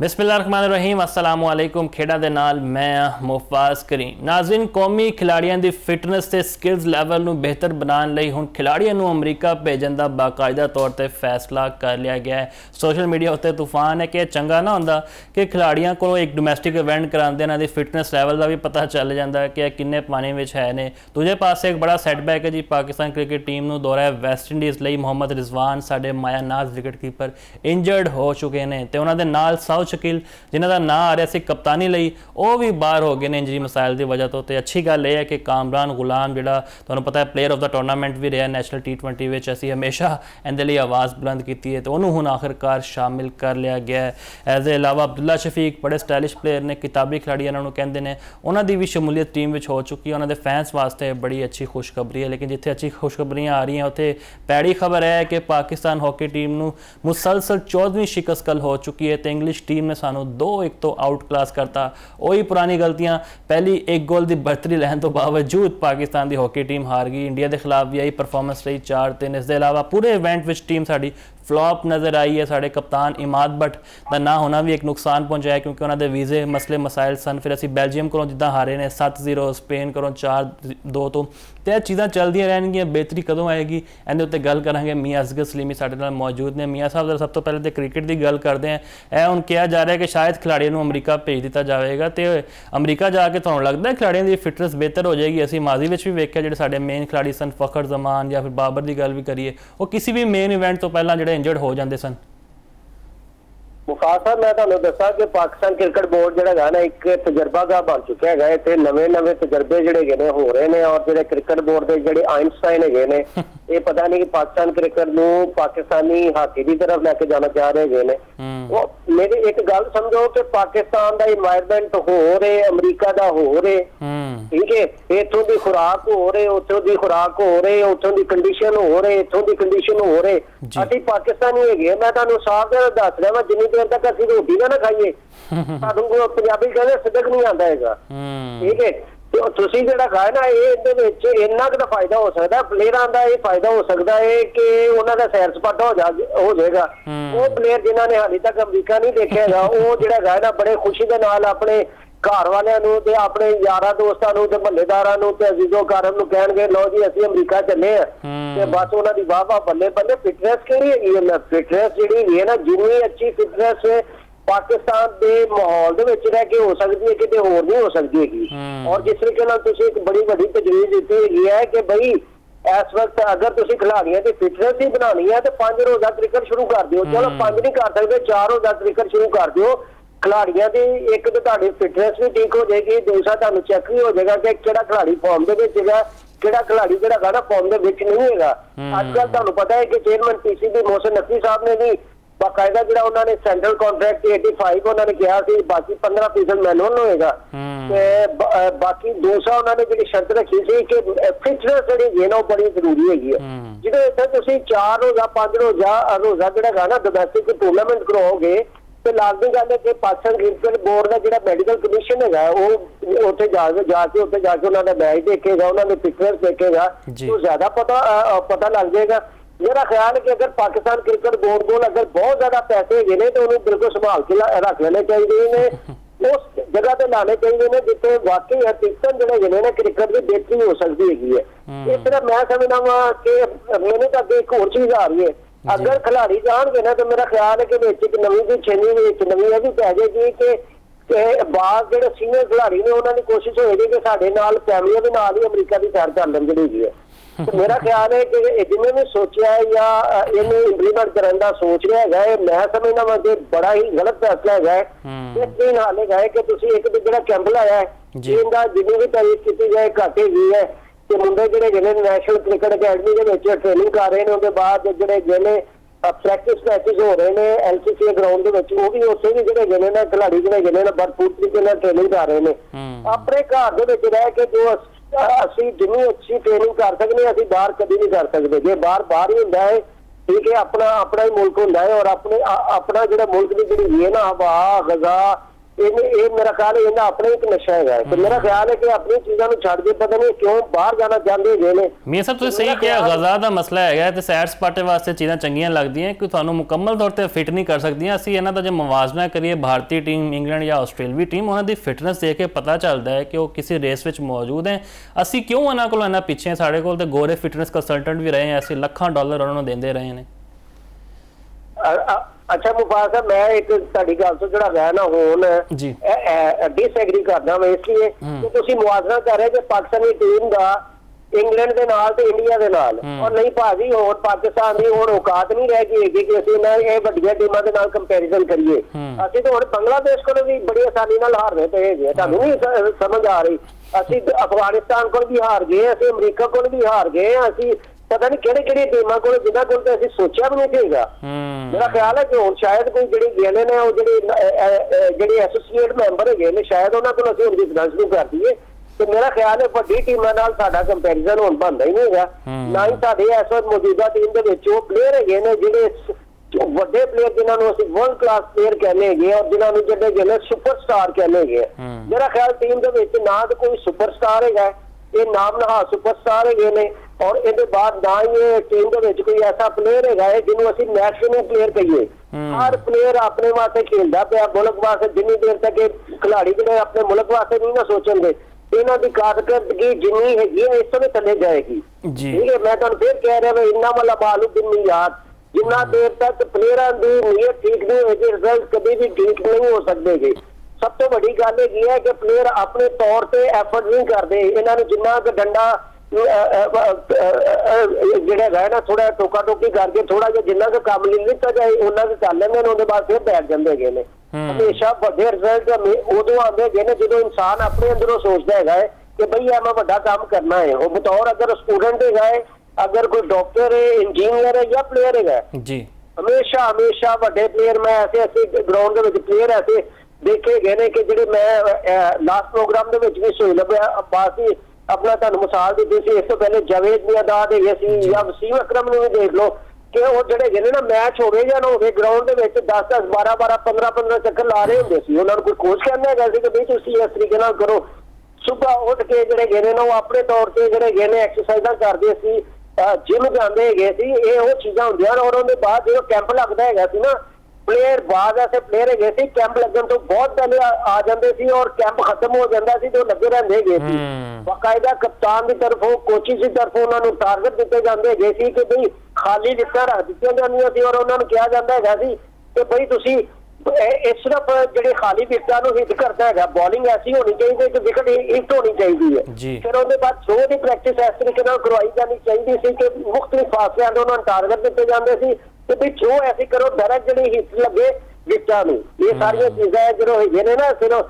बिस्मिल्लाहिर्रहमानिर्रहीम अस्सलाम वालेकुम। खेड़ा दे नाल मैं मुफाज करीम। नाज़रीन, कौमी खिलाड़ियों की फिटनेस से स्किल्स लैवल नूं बेहतर बनाने लई हुण खिलाड़ियों नूं अमरीका भेजण दा बाकायदा तौर पर फैसला कर लिया गया है। सोशल मीडिया उत्ते तूफान है कि चंगा ना हुंदा कि खिलाड़ियों को एक डोमैसटिक इवेंट करांदे इन्हां दी फिटनेस लैवल का भी पता चल जाता है कि किन्ने पानी में है ने। दूजे पासे एक बड़ा सैटबैक है जी, पाकिस्तान क्रिकेट टीम नूं दौरा वैस्ट इंडीज़ लई मोहम्मद रिजवान साडे माया नाज विकेट कीपर इंजर्ड हो चुके हैं ते उन्हां दे नाल साउथ शकील जिन्हों का ना आ रहा सी कप्तानी लई वो भी बाहर हो गए हैं इंजरी मसाइल की वजह तो। अच्छी गल यह है कि कामरान गुलाम जिहड़ा तुहानूं पता है प्लेयर ऑफ द टूरनामेंट भी रहा नैशनल T20 विच, असीं हमेशा इहदे लई आवाज़ बुलंद की है तो उन्होंने हुण आखिरकार शामिल कर लिया गया है। एज ए अलावा अब्दुल्ला शफीक बड़े स्टाइलिश प्लेयर ने, किताबी खिलाड़ी इन्होंने कहते हैं, उन्होंने भी शमूलीयत टीम में हो चुकी है। उन्होंने फैंस वास्ते बड़ी अच्छी खुशखबरी है, लेकिन जिथे अच्छी खुशखबरियाँ आ रही हैं उत्थे पैड़ी खबर है कि पाकिस्तान हॉकी टीम नूं मुसलसल 14वीं शिकस्त कल हो चुकी है तो इंग्लिश टीम ने सानू 2-1 तो आउट क्लास करता। वही पुरानी गलतियां, पहली एक गोल की बढ़तरी लैन तो बावजूद पाकिस्तान की हॉकी टीम हार गई। इंडिया के खिलाफ भी यही परफॉर्मेंस रही 4-3। इसके अलावा पूरे इवेंट में टीम साड़ी फ्लॉप नज़र आई है। साढ़े कप्तान इमाद भट्ट का ना होना भी एक नुकसान पहुंचाया क्योंकि उन्होंने वीज़े मसले मसाइल सन। फिर असी बेल्जियम को जिदा हारे ने 7-0, स्पेन को 4-2 तो यह चीज़ा चलदियां रहनगियां। बेहतरी कदों आएगी इहदे उत्ते गल करांगे। मियाँ असगर सलीमी साडे नाल मौजूद ने। मियाँ साहब सब तो पहले तो क्रिकेट की गल करते हैं। यह हुण कहा जा रहा है कि शायद खिलाड़ियों को अमरीका भेज दिता जाएगा तो अमरीका जाके तुहानूं लगता है खिलाड़ियों की फिटनेस बेहतर हो जाएगी? असीं माजी में भी वेख्या जिहड़े साडे मेन खिलाड़ी सन, फखर जमान या फिर बाबर की गल भी करिए, वो किसी भी मेन इवेंट तो पहला जिहड़े इंजर्ड हो जाते सन। मुफाज साहब, मैं तुहानूं दस्सां कि पाकिस्तान क्रिकेट बोर्ड जिहड़ा है ना एक तजर्बागाह बन चुका है। इत्थे नवे तजर्बे जिहड़े ने हो रहे हैं और जिहड़े क्रिकेट बोर्ड के जिहड़े आइंस्टाइन है ने ये पता नहीं कि पाकिस्तान क्रिकेट नूं पाकिस्तानी हाकी की तरफ लैके जाना चाह रहे ने। वो मेरी एक गल समझो कि पाकिस्तान का इन्वायरमेंट हो रहे, अमरीका का हो रहे, ठीक है, इत्थों की खुराक हो रहे, उत्थों की खुराक हो रहे, उत्थों की कंडीशन हो रहे, इत्थों की कंडीशन हो रहे। असीं पाकिस्तानी है, मैं तुहानूं साफ दस रहा, जिन्नी देर तक असीं रोटी ना खाइए सानूं पंजाबी कहते सिदक नहीं आता है, ठीक है। ਤੁਸੀਂ ਜਿਹੜਾ ਖਾਏ ਨਾ ਇਹਦੇ ਵਿੱਚ ਇੰਨਾ ਕੁ ਫਾਇਦਾ ਹੋ ਸਕਦਾ, ਪਲੇਅਰਾਂ ਦਾ ਇਹ ਫਾਇਦਾ ਹੋ ਸਕਦਾ ਹੈ ਕਿ ਉਹਨਾਂ ਦਾ ਸੈਰ ਸਪਾਟਾ ਹੋ ਜਾਏਗਾ। ਉਹ ਪਲੇਅਰ ਜਿਨ੍ਹਾਂ ਨੇ ਹਾਲੇ ਤੱਕ ਅਮਰੀਕਾ ਨਹੀਂ ਦੇਖਿਆਗਾ ਉਹ ਜਿਹੜਾ ਹੈ ਨਾ ਬੜੇ ਖੁਸ਼ੀ ਦੇ ਨਾਲ ਆਪਣੇ ਘਰ ਵਾਲਿਆਂ ਨੂੰ ਤੇ ਆਪਣੇ ਯਾਰਾਂ ਦੋਸਤਾਂ ਨੂੰ ਤੇ ਮਹੱਲੇਦਾਰਾਂ ਨੂੰ ਤੇ ਅਜ਼ੀਜ਼ੋ ਕਾਰਮ ਨੂੰ ਕਹਿਣਗੇ ਲਓ ਜੀ ਅਸੀਂ ਅਮਰੀਕਾ ਚੱਲੇ ਆ ਤੇ ਬਸ ਉਹਨਾਂ ਦੀ ਵਾਹ ਵਾਹ ਬੱਲੇ ਬੱਲੇ। ਫਿਟਨੈਸ ਕਿਹੜੀ ਹੈਗੀ ਹੈ? ਫਿਟਨੈਸ ਜਿਹੜੀ ਹੈਗੀ ਹੈ ਨਾ, ਜਿੰਨੀ ਅੱਛੀ ਫਿਟਨੈਸ पाकिस्तान के माहौल के हो सकती है कितने होर नहीं हो सकती है। और जिस तरीके एक बड़ी बड़ी तजवीज़ दी है कि भाई इस वक्त अगर तुम खिलाड़ियों की फिटनेस ही बनानी है तो 5 रोज़ा क्रिकेट शुरू कर दो। चलो 5 नहीं कर सकते, 4 रोज़ा क्रिकेट शुरू कर दो। खिलाड़ियों की एक तो तुहाडी फिटनेस भी ठीक हो जाएगी, दूसरा तुहानूं चेक भी हो जाएगा कि किहड़ा खिलाड़ी फॉर्म दे विच है, किहड़ा खिलाड़ी जिहड़ा ना फॉर्म दे विच नहीं है। अजकल तुहानूं पता है कि चेयरमैन PCB मोहसिन नकवी साहब ने भी बाकायदा जो उन्होंने सेंट्रल कॉन्ट्रैक्ट 85 उन्होंने कहा कि बाकी 15% मैनुअल होएगा, बाकी दूसरा उन्होंने जी शर्त रखी थी कि फिटनेस जी ना बड़ी जरूरी हैगी है। जिहदे इत्थे 4 रोज़ा 5 रोज़ा जिहड़ा ना डोमैसटिक टूरनामेंट कराओगे तो लाजमी गल है कि पाकिस्तान क्रिकेट बोर्ड का जो मैडिकल कमीशन है वो उत्थे जाके उन्होंने मैच देखेगा, उन्होंने फिटनेस देखेगा तो ज्यादा पता लग जाएगा। मेरा ख्याल है कि अगर पाकिस्तान क्रिकेट बोर्ड को अगर बहुत ज्यादा पैसे है तो उन्हें बिल्कुल संभाल के रख लेने चाहिए, उस जगह पे लाने चाहिए ने जिथे वाकई हकीकतन जो ना क्रिकेट की बेहतरी हो सकती है। इस तरह मैं समझना वा कि मैंने तो अगे एक और चीज आ रही है, अगर खिलाड़ी जाएंगे ना तो मेरा ख्याल है कि एक नवी की 6वीं नवी यह भी पै जाएगी कि बाद जो सीनियर खिलाड़ी ने उन्होंने कोशिश होगी कि साढ़े नाल फैमिली के नाल ही अमरीका की सैर कर लें जी है। तो मेरा ख्याल है कि जिन्हें भी सोचा है या इन्हें इंप्लीमेंट करने का सोच रहा है, मैं समझना वा कि बड़ा ही गलत फैसला है। इस हाल है कि तुम एक जो कैंप लाया है इनका जिन्नी भी तारीफ की जाए घट हैगी है कि मुंडे जो नैशनल क्रिकेट अकैडमी के ट्रेनिंग कर रहे हैं, उसके बाद जो प्रैक्टिस मैचेज हो रहे हैं LCCA ग्राउंड वो भी उत्थे भी जो ना खिलाड़ी जो भरपूर तरीके ट्रेनिंग कर रहे हैं। अपने घर रह के जो ਅਸੀਂ जिन्नी अच्छी ट्रेनिंग कर सकते असीं बाहर कभी नहीं कर सकते, जे बाहर ही हुंदा है, ठीक है, अपना ही मुल्क हुंदा है और अपना जो मुल्क की जी है ना हवा गजा ਇਹ ਮੇਰਾ ਖਿਆਲ ਹੈ ਇਹਦਾ ਆਪਣਾ ਇੱਕ ਨਸ਼ਾ ਹੈਗਾ ਤੇ ਮੇਰਾ ਖਿਆਲ ਹੈ ਕਿ ਆਪਣੀ ਚੀਜ਼ਾਂ ਨੂੰ ਛੱਡ ਕੇ ਪਤਾ ਨਹੀਂ ਕਿਉਂ ਬਾਹਰ ਜਾਣਾ ਚਾਹੁੰਦੇ ਹੈਗੇ ਨੇ। ਮੀਆਂ ਸਾਹਿਬ ਤੁਸੀਂ ਸਹੀ ਕਿਹਾ, ਗਜ਼ਾ ਦਾ ਮਸਲਾ ਹੈਗਾ ਤੇ ਸੈਰ ਸਪਾਟੇ ਵਾਸਤੇ ਚੀਜ਼ਾਂ ਚੰਗੀਆਂ ਲੱਗਦੀਆਂ ਕਿ ਤੁਹਾਨੂੰ ਮੁਕੰਮਲ ਤੌਰ ਤੇ ਫਿਟ ਨਹੀਂ ਕਰ ਸਕਦੀਆਂ। ਅਸੀਂ ਇਹਨਾਂ ਦਾ ਜੇ ਮਵਾਜ਼ਨਾ ਕਰੀਏ ਭਾਰਤੀ ਟੀਮ, ਇੰਗਲੈਂਡ ਜਾਂ ਆਸਟ੍ਰੇਲੀਆਈ ਟੀਮ, ਉਹਨਾਂ ਦੀ ਫਿਟਨੈਸ ਦੇਖ ਕੇ ਪਤਾ ਚੱਲਦਾ ਹੈ ਕਿ ਉਹ ਕਿਸੇ ਰੇਸ ਵਿੱਚ ਮੌਜੂਦ ਹੈ। ਅਸੀਂ ਕਿਉਂ ਉਹਨਾਂ ਕੋਲ ਇੰਨਾ ਪਿੱਛੇ? ਸਾਡੇ ਕੋਲ ਤੇ ਗੋਰੇ ਫਿਟਨੈਸ ਕੰਸਲਟੈਂਟ ਵੀ ਰਹੇ, ਅਸੀਂ ਲੱਖਾਂ ਡਾਲਰ ਉਹਨਾਂ ਨੂੰ ਦਿੰਦੇ ਰਹੇ ਨੇ। ਅੱਛਾ ਮੁਫਾਜ਼ ਸਾਹਿਬ, ਮੈਂ ਇੱਕ ਤੁਹਾਡੀ ਗੱਲ ਤੋਂ ਜਿਹੜਾ ਹੈ ਨਾ ਹੁਣ ਜੀ ਡਿਸਐਗਰੀ ਕਰਦਾ ਮੈਂ, ਇਸ ਲਈ ਕਿ ਤੁਸੀਂ ਮੁਆਜ਼ਨਾ ਕਰ ਰਹੇ ਕਿ ਪਾਕਿਸਤਾਨੀ ਟੀਮ ਦਾ ਇੰਗਲੈਂਡ ਦੇ ਨਾਲ ਤੇ ਇੰਡੀਆ ਦੇ ਨਾਲ, ਔਰ ਨਹੀਂ ਭਾਜੀ ਹੋਰ ਪਾਕਿਸਤਾਨ ਦੀ ਹੁਣ ਔਕਾਤ ਨਹੀਂ ਰਹਿ ਗਈ ਹੈਗੀ ਕਿ ਅਸੀਂ ਇਹ ਵੱਡੀਆਂ ਟੀਮਾਂ ਦੇ ਨਾਲ ਕੰਪੈਰੀਜ਼ਨ ਕਰੀਏ। ਅਸੀਂ ਤਾਂ ਹੁਣ ਬੰਗਲਾਦੇਸ਼ ਕੋਲ ਵੀ ਬੜੀ ਆਸਾਨੀ ਨਾਲ ਹਾਰਦੇ ਪਏ ਹੈਗੇ, ਤੁਹਾਨੂੰ ਨਹੀਂ ਸਮਝ ਆ ਰਹੀ। ਅਸੀਂ ਅਫਗਾਨਿਸਤਾਨ ਕੋਲ ਵੀ ਹਾਰ ਗਏ, ਅਸੀਂ ਅਮਰੀਕਾ ਕੋਲ ਵੀ ਹਾਰ ਗਏ, ਅਸੀਂ ਪਤਾ ਨਹੀਂ ਕਿਹੜੀ ਟੀਮਾਂ ਕੋਲ ਜਿਨ੍ਹਾਂ ਕੋਲ ਤੇ ਅਸੀਂ ਸੋਚਿਆ ਵੀ ਨਹੀਂ ਸੀਗਾ। ਮੇਰਾ ਖਿਆਲ ਹੈ ਕਿ ਹੁਣ ਸ਼ਾਇਦ ਕੋਈ ਜਿਹੜੀ ਗੇਲੇ ਨੇ ਉਹ ਜਿਹੜੇ ਐਸੋਸੀਏਟ ਮੈਂਬਰ ਹੈਗੇ ਨੇ, ਸ਼ਾਇਦ ਉਹਨਾਂ ਕੋਲ ਅਸੀਂ ਉਹਦੀ ਫਿਨਾਂਸ ਨਹੀਂ ਕਰ ਦਈਏ। ਤੇ ਮੇਰਾ ਖਿਆਲ ਹੈ ਵੱਡੀ ਟੀਮਾਂ ਨਾਲ ਸਾਡਾ ਕੰਪੈਰੀਜ਼ਨ ਹੁਣ ਬਣਦਾ ਹੀ ਨਹੀਂ ਹੈਗਾ। ਨਾ ਹੀ ਸਾਡੇ ਇਸ ਵਕਤ ਮੌਜੂਦਾ ਟੀਮ ਦੇ ਵਿੱਚ ਉਹ ਪਲੇਅਰ ਹੈਗੇ ਨੇ ਜਿਹੜੇ ਵੱਡੇ ਪਲੇਅਰ ਜਿਨ੍ਹਾਂ ਨੂੰ ਅਸੀਂ ਵਰਲਡ ਕਲਾਸ ਪਲੇਅਰ ਕਹਿੰਦੇ ਹੈਗੇ ਔਰ ਜਿਨ੍ਹਾਂ ਨੂੰ ਜਿਹੜੇ ਸੁਪਰਸਟਾਰ ਕਹਿੰਦੇ ਹੈਗੇ। ਮੇਰਾ ਖਿਆਲ ਟੀਮ ਦੇ ਵਿੱਚ ਨਾ ਤਾਂ ਕੋਈ ਸੁਪਰਸਟਾਰ ਹੈਗਾ, ਇਹ ਨਾਮ ਨਹਾ ਸੁਪਰਸਟਾਰ ਹੈਗੇ ਨੇ, ਔਰ ਇਹਦੇ ਬਾਅਦ ਨਾ ਹੀ ਇਹ ਟੀਮ ਦੇ ਵਿੱਚ ਕੋਈ ਐਸਾ ਪਲੇਅਰ ਹੈਗਾ ਹੈ ਜਿਹਨੂੰ ਅਸੀਂ ਨੈਸ਼ਨਲ ਪਲੇਅਰ ਕਹੀਏ। ਹਰ ਪਲੇਅਰ ਆਪਣੇ ਵਾਸਤੇ ਖੇਡਦਾ ਪਿਆ ਮੁਲਕ ਵਾਸਤੇ। ਜਿੰਨੀ ਦੇਰ ਤੱਕ ਇਹ ਖਿਡਾਰੀ ਜਿਹੜੇ ਆਪਣੇ ਮੁਲਕ ਵਾਸਤੇ ਨਹੀਂ ਨਾ ਸੋਚਣਗੇ, ਇਹਨਾਂ ਦੀ ਕਾਰਕਰਦਗੀ ਜਿੰਨੀ ਹੈਗੀ ਹੈ ਇਸ ਤੋਂ ਵੀ ਥੱਲੇ ਜਾਏਗੀ। ਠੀਕ ਹੈ, ਮੈਂ ਤੁਹਾਨੂੰ ਫਿਰ ਕਹਿ ਰਿਹਾ ਇੰਨਾ ਵਾਲਾ ਬਾਲੂ ਦਿਨ ਯਾਦ, ਜਿੰਨਾ ਦੇਰ ਤੱਕ ਪਲੇਅਰਾਂ ਦੀ ਨੀਅਤ ਠੀਕ ਨਹੀਂ ਹੋਏਗੀ ਰਿਜ਼ਲਟ ਕਦੇ ਵੀ ਠੀਕ ਨਹੀਂ ਹੋ ਸਕਦੇਗੇ। ਸਭ ਤੋਂ ਵੱਡੀ ਗੱਲ ਇਹ ਹੈ ਕਿ ਪਲੇਅਰ ਆਪਣੇ ਤੌਰ ਤੇ ਐਫਰਟ ਨਹੀਂ ਕਰਦੇ। ਇਹਨਾਂ ਨੂੰ ਜਿੰਨਾ ਕੁ ਡੰਡਾ ਜਿਹੜਾ ਹੈਗਾ ਨਾ ਥੋੜਾ ਟੋਕਾ ਟੋਕੀ ਕਰਕੇ ਥੋੜਾ ਜਿਹਾ ਜਿੰਨਾ ਕੁ ਕੰਮ ਲੈ ਲਿੱਤਾ ਜਾਏ ਉਹਨਾਂ ਕੁ ਕਰ ਲੈਂਦੇ ਨੇ, ਉਹਦੇ ਬਾਅਦ ਫਿਰ ਬੈਠ ਜਾਂਦੇ ਹੈਗੇ ਨੇ। ਹਮੇਸ਼ਾ ਵੱਡੇ ਰਿਜ਼ਲਟ ਉਦੋਂ ਆਉਂਦੇ ਹੈਗੇ ਨੇ ਜਦੋਂ ਇਨਸਾਨ ਆਪਣੇ ਅੰਦਰੋਂ ਸੋਚਦਾ ਹੈਗਾ ਹੈ ਕਿ ਬਈ ਇਹ ਮੈਂ ਵੱਡਾ ਕੰਮ ਕਰਨਾ ਹੈ। ਉਹ ਬਤੌਰ ਅਗਰ ਸਟੂਡੈਂਟ ਹੈਗਾ ਹੈ, ਅਗਰ ਕੋਈ ਡਾਕਟਰ ਹੈ, ਇੰਜੀਨੀਅਰ ਹੈ ਜਾਂ ਪਲੇਅਰ ਹੈਗਾ ਜੀ, ਹਮੇਸ਼ਾ ਵੱਡੇ ਪਲੇਅਰ ਮੈਂ ਐਸੇ ਗਰਾਊਂਡ ਦੇ ਵਿੱਚ ਪਲੇਅਰ ਐਸੇ ਦੇਖੇ ਗਏ ਨੇ ਕਿ ਜਿਹੜੇ ਮੈਂ ਲਾਸਟ ਪ੍ਰੋਗਰਾਮ ਦੇ ਵਿੱਚ ਵੀ ਸੁਹੇਲ ਅब्बास ਸੀ ਆਪਣਾ ਤੁਹਾਨੂੰ ਮਿਸਾਲ ਦਿੱਤੀ ਸੀ। ਇਸ ਤੋਂ ਪਹਿਲੇ ਜਾਵੇਦ ਮਿਆਦਾਦ ਹੈਗੇ ਸੀ ਜਾਂ ਵਸੀਮ ਅਕਰਮ ਨੂੰ ਵੀ ਦੇਖ ਲਓ ਕਿ ਉਹ ਜਿਹੜੇ ਹੈਗੇ ਨੇ ਨਾ ਮੈਚ ਹੋਵੇ ਜਾਂ ਨਾ ਹੋਵੇ ਗਰਾਊਂਡ ਦੇ ਵਿੱਚ 10-10, 12-12, 15-15 ਚੱਕਰ ਲਾ ਰਹੇ ਹੁੰਦੇ ਸੀ। ਉਹਨਾਂ ਨੂੰ ਕੋਈ ਕੋਚ ਕਹਿੰਦਾ ਹੈਗਾ ਸੀ ਕਿ ਬਈ ਤੁਸੀਂ ਇਸ ਤਰੀਕੇ ਨਾਲ ਕਰੋ। ਸੁਬਾਹ ਉੱਠ ਕੇ ਜਿਹੜੇ ਹੈਗੇ ਨੇ ਨਾ ਉਹ ਆਪਣੇ ਤੌਰ ਤੇ ਜਿਹੜੇ ਹੈਗੇ ਨੇ ਐਕਸਰਸਾਈਜ਼ਾਂ ਕਰਦੇ ਸੀ, ਜਿਮ ਜਾਂਦੇ ਹੈਗੇ ਸੀ। ਇਹ ਉਹ ਚੀਜ਼ਾਂ ਹੁੰਦੀਆਂ ਔਰ ਉਹਦੇ ਬਾਅਦ ਜਦੋਂ ਕੈਂਪ ਲੱਗਦਾ ਹੈਗਾ ਸੀ ਨਾ, ਪਲੇਅਰ ਬਾਅਦ ਐਸੇ ਪਲੇਅਰ ਹੈਗੇ ਸੀ ਕੈਂਪ ਲੱਗਣ ਤੋਂ ਬਹੁਤ ਪਹਿਲੇ ਆ ਜਾਂਦੇ ਸੀ ਔਰ ਕੈਂਪ ਖਤਮ ਹੋ ਜਾਂਦਾ ਸੀ ਤੇ ਉਹ ਲੱਗੇ ਰਹਿੰਦੇ ਹੈਗੇ ਸੀ। ਬਾਕਾਇਦਾ ਕਪਤਾਨ ਦੀ ਤਰਫੋਂ, ਕੋਚਿਸ ਦੀ ਤਰਫੋਂ ਉਹਨਾਂ ਨੂੰ ਟਾਰਗੇਟ ਦਿੱਤੇ ਜਾਂਦੇ ਹੈਗੇ ਸੀ ਕਿ ਬਈ ਖਾਲੀ ਵਿਕਟਾਂ ਰੱਖ ਦਿੱਤੀਆਂ ਜਾਂਦੀਆਂ ਸੀ ਔਰ ਉਹਨਾਂ ਨੂੰ ਕਿਹਾ ਜਾਂਦਾ ਹੈਗਾ ਸੀ ਕਿ ਬਈ ਤੁਸੀਂ ਇਸ ਸਿਰਫ ਜਿਹੜੇ ਖਾਲੀ ਵਿਕਟਾਂ ਨੂੰ ਹਿੱਟ ਕਰਦਾ ਹੈਗਾ, ਬੋਲਿੰਗ ਐਸੀ ਹੋਣੀ ਚਾਹੀਦੀ ਹੈ ਕਿ ਵਿਕਟ ਹਿੱਟ ਹੋਣੀ ਚਾਹੀਦੀ ਹੈ। ਫਿਰ ਉਹਦੇ ਬਾਅਦ ਥਰੋ ਦੀ ਪ੍ਰੈਕਟਿਸ ਇਸ ਤਰੀਕੇ ਨਾਲ ਕਰਵਾਈ ਜਾਣੀ ਚਾਹੀਦੀ ਸੀ ਕਿ ਮੁਖਤਲਿਫ ਫਾਸਲਿਆਂ ਤੇ ਉਹਨਾਂ ਨੂੰ ਟਾਰਗੇਟ ਦਿੱਤੇ ਜਾਂਦੇ ਸੀ ਕਿ ਵੀ ਥਰੋ ਐਸੀ ਕਰੋ ਡਾਇਰੈਕਟ ਜਿਹੜੀ ਹਿੱਟ ਲੱਗੇ ਵਿਕਟਾਂ ਨੂੰ। ਇਹ ਸਾਰੀਆਂ ਚੀਜ਼ਾਂ ਜਦੋਂ ਹੈਗੇ ਨੇ ਨਾ, ਫਿਰ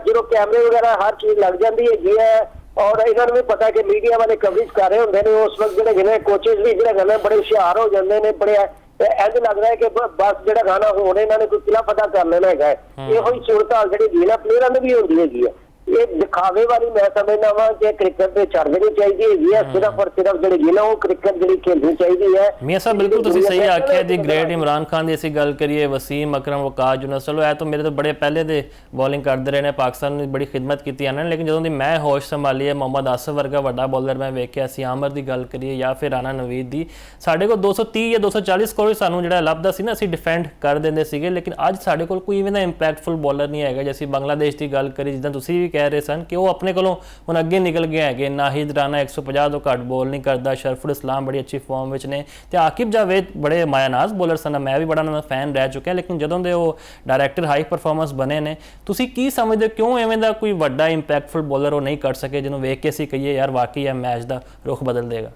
ਜਦੋਂ ਕੈਮਰੇ ਵਗੈਰਾ ਹਰ ਚੀਜ਼ ਲੱਗ ਜਾਂਦੀ ਹੈਗੀ ਹੈ ਔਰ ਇਹਨਾਂ ਨੂੰ ਵੀ ਪਤਾ ਕਿ ਮੀਡੀਆ ਵਾਲੇ ਕਵਰੇਜ ਕਰ ਰਹੇ ਹੁੰਦੇ ਨੇ। ਉਸ ਵਕਤ ਜਿਹੜੇ ਨੇ ਕੋਚਿਸ ਵੀ ਜਿਹੜੇ ਨੇ ਬੜੇ ਹੁਸ਼ਿਆਰ ਹੋ ਜਾਂਦੇ ਨੇ, ਬੜੇ ਇੰਝ ਲੱਗਦਾ ਹੈ ਕਿ ਬਸ ਜਿਹੜਾ ਗਾਣਾ ਹੁਣ ਇਹਨਾਂ ਨੇ ਕੋਈ ਕਿਲਾ ਪਤਾ ਕਰ ਲੈਣਾ ਹੈਗਾ। ਇਹੋ ਹੀ ਸੂਰਤ ਹਾਲ ਜਿਹੜੀ ਨਾ ਪਲੇਅਰਾਂ ਨੂੰ ਵੀ ਹੁੰਦੀ ਹੈਗੀ ਹੈ। ਇਹ ਦਿਖਾਵੇ ਵਾਲੀ ਮੈਂ ਸਮਝਦਾ ਵਾਂ ਕਿ ਕ੍ਰਿਕਟ ਤੇ ਛੱਡ ਦੇਣੀ ਚਾਹੀਦੀ ਹੈਗੀ ਹੈ। ਸਿਰਫ ਔਰ ਸਿਰਫ ਜਿਹੜੀ ਨਾ ਉਹ ਕ੍ਰਿਕਟ ਜਿਹੜੀ ਖੇਡਣੀ ਚਾਹੀਦੀ ਹੈ। ਮੀਆਂ ਸਾਹਿਬ ਬਿਲਕੁਲ ਤੁਸੀਂ ਸਹੀ ਆਖਿਆ ਜੀ। ਗ੍ਰੇਟ ਇਮਰਾਨ ਖਾਨ ਦੀ ਅਸੀਂ ਗੱਲ ਕਰੀਏ, ਵਸੀਮ ਅਕਰਮ, ਵਕਾਸ ਯੂਨਸ, ਚਲੋ ਇਹ ਤਾਂ ਮੇਰੇ ਤੋਂ ਬੜੇ ਪਹਿਲੇ ਦੇ ਬੋਲਿੰਗ ਕਰਦੇ ਰਹੇ ਨੇ, ਪਾਕਿਸਤਾਨ ਨੂੰ ਬੜੀ ਖਿਦਮਤ ਕੀਤੀ ਇਹਨਾਂ ਨੇ। ਲੇਕਿਨ ਜਦੋਂ ਦੀ ਮੈਂ ਹੋਸ਼ ਸੰਭਾਲੀ ਹੈ, ਮੁਹੰਮਦ ਆਸਿਫ ਵਰਗਾ ਵੱਡਾ ਬੋਲਰ ਮੈਂ ਵੇਖਿਆ ਸੀ, ਆਮਰ ਦੀ ਗੱਲ ਕਰੀਏ ਜਾਂ ਫਿਰ ਰਾਣਾ ਨਵੀਦ ਦੀ, ਸਾਡੇ ਕੋਲ 230 ਜਾਂ 240 ਸਕੋਰ ਸਾਨੂੰ ਜਿਹੜਾ ਲੱਭਦਾ ਸੀ ਨਾ ਅਸੀਂ ਡਿਫੈਂਡ ਕਰ ਦਿੰਦੇ ਸੀਗੇ। ਲੇਕਿਨ ਅੱਜ ਸਾਡੇ ਕੋਲ ਕੋਈ ਇਵੇਂ ਦਾ ਇੰਪੈਕਟਫੁਲ ਬੋਲਰ ਨਹੀਂ ਹੈਗਾ। ਜੇ ਅਸੀਂ ਬੰਗਲਾਦੇਸ਼ ਦੀ ਗੱਲ ਕਰੀ, ਜਿੱਦਾਂ ਤੁਸੀਂ ਵੀ ਕਹਿ ਰਹੇ ਸਨ ਕਿ ਉਹ ਆਪਣੇ ਕੋਲੋਂ ਹੁਣ ਅੱਗੇ ਨਿਕਲ ਗਏ ਹੈਗੇ। ਨਾਹਿਦ ਰਾਣਾ 150 ਤੋਂ ਘੱਟ ਬੋਲ ਨਹੀਂ ਕਰਦਾ, ਸ਼ਰਫੁਲ ਇਸਲਾਮ ਬੜੀ ਅੱਛੀ ਫਾਰਮ ਵਿੱਚ ਨੇ ਤੇ ਆਕਿਬ ਜਾਵੇਦ ਬੜੇ ਮਾਇਆਨਾਜ਼ ਬੋਲਰ ਸਨ। ਮੈਂ ਵੀ ਬੜਾ ਉਹਨਾਂ ਦਾ ਫੈਨ ਰਹਿ ਚੁੱਕਿਆ। ਲੇਕਿਨ ਜਦੋਂ ਦੇ ਉਹ ਡਾਇਰੈਕਟਰ ਹਾਈ ਪਰਫਾਰਮੈਂਸ ਬਣੇ ਨੇ, ਤੁਸੀਂ ਕੀ ਸਮਝਦੇ ਕਿਉਂ ਐਵੇਂ ਦਾ ਕੋਈ ਵੱਡਾ ਇੰਪੈਕਟਫੁਲ ਬੋਲਰ ਉਹ ਨਹੀਂ ਕਰ ਸਕੇ ਜਿਹਨੂੰ ਵੇਖ ਕੇ ਅਸੀਂ ਕਹੀਏ ਯਾਰ ਵਾਕਈ ਇਹ ਮੈਚ ਦਾ ਰੁਖ ਬਦਲ ਦੇਗਾ?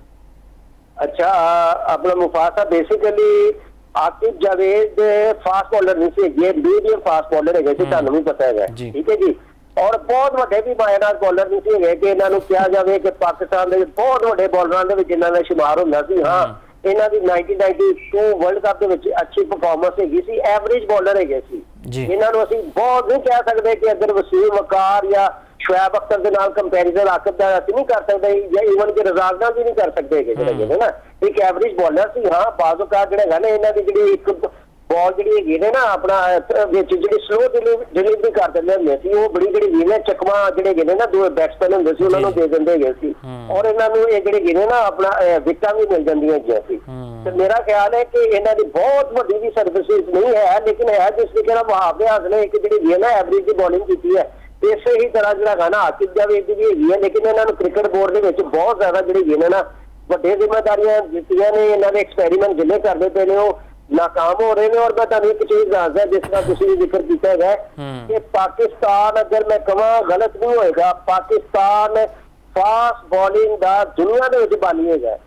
ਅੱਛਾ, ਆਪਣਾ Mufasa basically ਆਕਿਬ Javed fast bowler ਨਹੀਂ ਸੀ, ਇਹ ਮੀਡੀਅਮ ਫਾਸਟ ਬੋਲਰ ਹੈਗੇ ਸੀ, ਤੁਹਾਨੂੰ ਵੀ ਪਤਾ ਹੈਗਾ। ਠੀਕ ਹੈ ਜੀ। ਔਰ ਬਹੁਤ ਵੱਡੇ ਵੀ ਮਾਇਆਨਾਜ਼ ਬੋਲਰ ਨਹੀਂ ਸੀ ਹੈਗੇ ਕਿ ਇਹਨਾਂ ਨੂੰ ਕਿਹਾ ਜਾਵੇ ਕਿ ਪਾਕਿਸਤਾਨ ਦੇ ਬਹੁਤ ਵੱਡੇ ਬੋਲਰਾਂ ਦੇ ਵਿੱਚ ਇਹਨਾਂ ਦਾ ਸ਼ੁਮਾਰ ਹੁੰਦਾ ਸੀ। ਹਾਂ, ਇਹਨਾਂ ਦੀ 1992 ਵਰਲਡ ਕੱਪ ਦੇ ਵਿੱਚ ਅੱਛੀ ਪਰਫਾਰਮੈਂਸ ਹੈਗੀ ਸੀ, ਐਵਰੇਜ ਬੋਲਰ ਹੈਗੇ ਸੀ। ਇਹਨਾਂ ਨੂੰ ਅਸੀਂ ਬਹੁਤ ਨਹੀਂ ਕਹਿ ਸਕਦੇ ਕਿ ਅਗਰ ਵਸੀਮ ਵਕਾਰ ਜਾਂ ਸ਼ੁਐਬ ਅਖਤਰ ਦੇ ਨਾਲ ਕੰਪੈਰੀਜ਼ਨ ਆਕਿਬ ਦਾ ਅਸੀਂ ਨਹੀਂ ਕਰ ਸਕਦੇ ਜਾਂ ਈਵਨ ਕਿ ਰਜ਼ਾਕ ਨਾਲ ਵੀ ਨਹੀਂ ਕਰ ਸਕਦੇ ਹੈਗੇ ਜਿਹੜੇ ਨਾ। ਇੱਕ ਐਵਰੇਜ ਬੋਲਰ ਸੀ। ਹਾਂ, ਬਾਜ਼ੂਕਾਤ ਜਿਹੜਾ ਹੈਗਾ ਨਾ ਇਹਨਾਂ ਦੀ ਜਿਹੜੀ ਇੱਕ ਬਾਲ ਜਿਹੜੀ ਹੈਗੀ ਨੇ ਨਾ ਆਪਣਾ ਵਿੱਚ ਜਿਹੜੀ ਸਲੋ ਡਿਲੀਵਰੀ ਕਰ ਦਿੰਦੇ ਹੁੰਦੇ ਸੀ, ਉਹ ਬੜੀ ਜਿਹੜੀ ਹੈਗੀ ਨੇ ਚਕਮਾ ਜਿਹੜੇ ਹੈਗੇ ਨੇ ਨਾ ਦੋ ਬੈਟਸਮੈਨ ਹੁੰਦੇ ਸੀ ਉਹਨਾਂ ਨੂੰ ਦੇ ਦਿੰਦੇ ਹੈਗੇ ਸੀ, ਔਰ ਇਹਨਾਂ ਨੂੰ ਇਹ ਜਿਹੜੇ ਹੈਗੇ ਨੇ ਨਾ ਆਪਣਾ ਵਿਕਟਾਂ ਵੀ ਮਿਲ ਜਾਂਦੀਆਂ ਹੈਗੀਆਂ ਸੀ। ਤੇ ਮੇਰਾ ਖਿਆਲ ਹੈ ਕਿ ਇਹਨਾਂ ਦੀ ਬਹੁਤ ਵੱਡੀ ਵੀ ਸਰਵਿਸਿਜ਼ ਨਹੀਂ ਹੈ, ਲੇਕਿਨ ਹੈ ਜਿਸ ਤਰੀਕੇ ਨਾਲ ਵਹਾਬ ਰਿਆਜ਼ ਨੇ ਇੱਕ ਜਿਹੜੀ ਹੈਗੀ ਹੈ ਨਾ ਐਵਰੇਜ ਦੀ ਬੋਲਿੰਗ ਕੀਤੀ ਹੈ, ਇਸੇ ਹੀ ਤਰ੍ਹਾਂ ਜਿਹੜਾ ਹੈਗਾ ਨਾ ਆਕਿਬ ਜਾਵੇਦ ਦੀ ਵੀ ਹੈਗੀ ਹੈ, ਲੇਕਿਨ ਇਹਨਾਂ ਨੂੰ ਕ੍ਰਿਕਟ ਬੋਰਡ ਦੇ ਵਿੱਚ ਬਹੁਤ ਜ਼ਿਆਦਾ ਜਿਹੜੀ ਹੈਗੀ ਨੇ ਨਾ ਵੱਡੇ ਜ਼ਿੰਮੇਵਾਰੀਆਂ ਦਿੱਤੀਆਂ ਨੇ। ਇਹਨਾਂ ਦੇ ਐਕਸਪੈਰੀਮੈਂਟ ਜਿੰਨੇ ਕਰਦੇ ਪਏ ਨੇ ਉਹ ਨਾਕਾਮ ਹੋ ਰਹੇ ਨੇ। ਔਰ ਮੈਂ ਤੁਹਾਨੂੰ ਇੱਕ ਚੀਜ਼ ਦੱਸਦਾ, ਜਿਸ ਤਰ੍ਹਾਂ ਤੁਸੀਂ ਵੀ ਜ਼ਿਕਰ ਕੀਤਾ ਹੈਗਾ ਕਿ ਪਾਕਿਸਤਾਨ, ਅਗਰ ਮੈਂ ਕਹਾਂ ਗਲਤ ਨਹੀਂ ਹੋਏਗਾ, ਪਾਕਿਸਤਾਨ ਫਾਸਟ ਬੋਲਿੰਗ ਦਾ ਦੁਨੀਆ ਦੇ ਵਿੱਚ ਬਾਨੀ ਹੈਗਾ।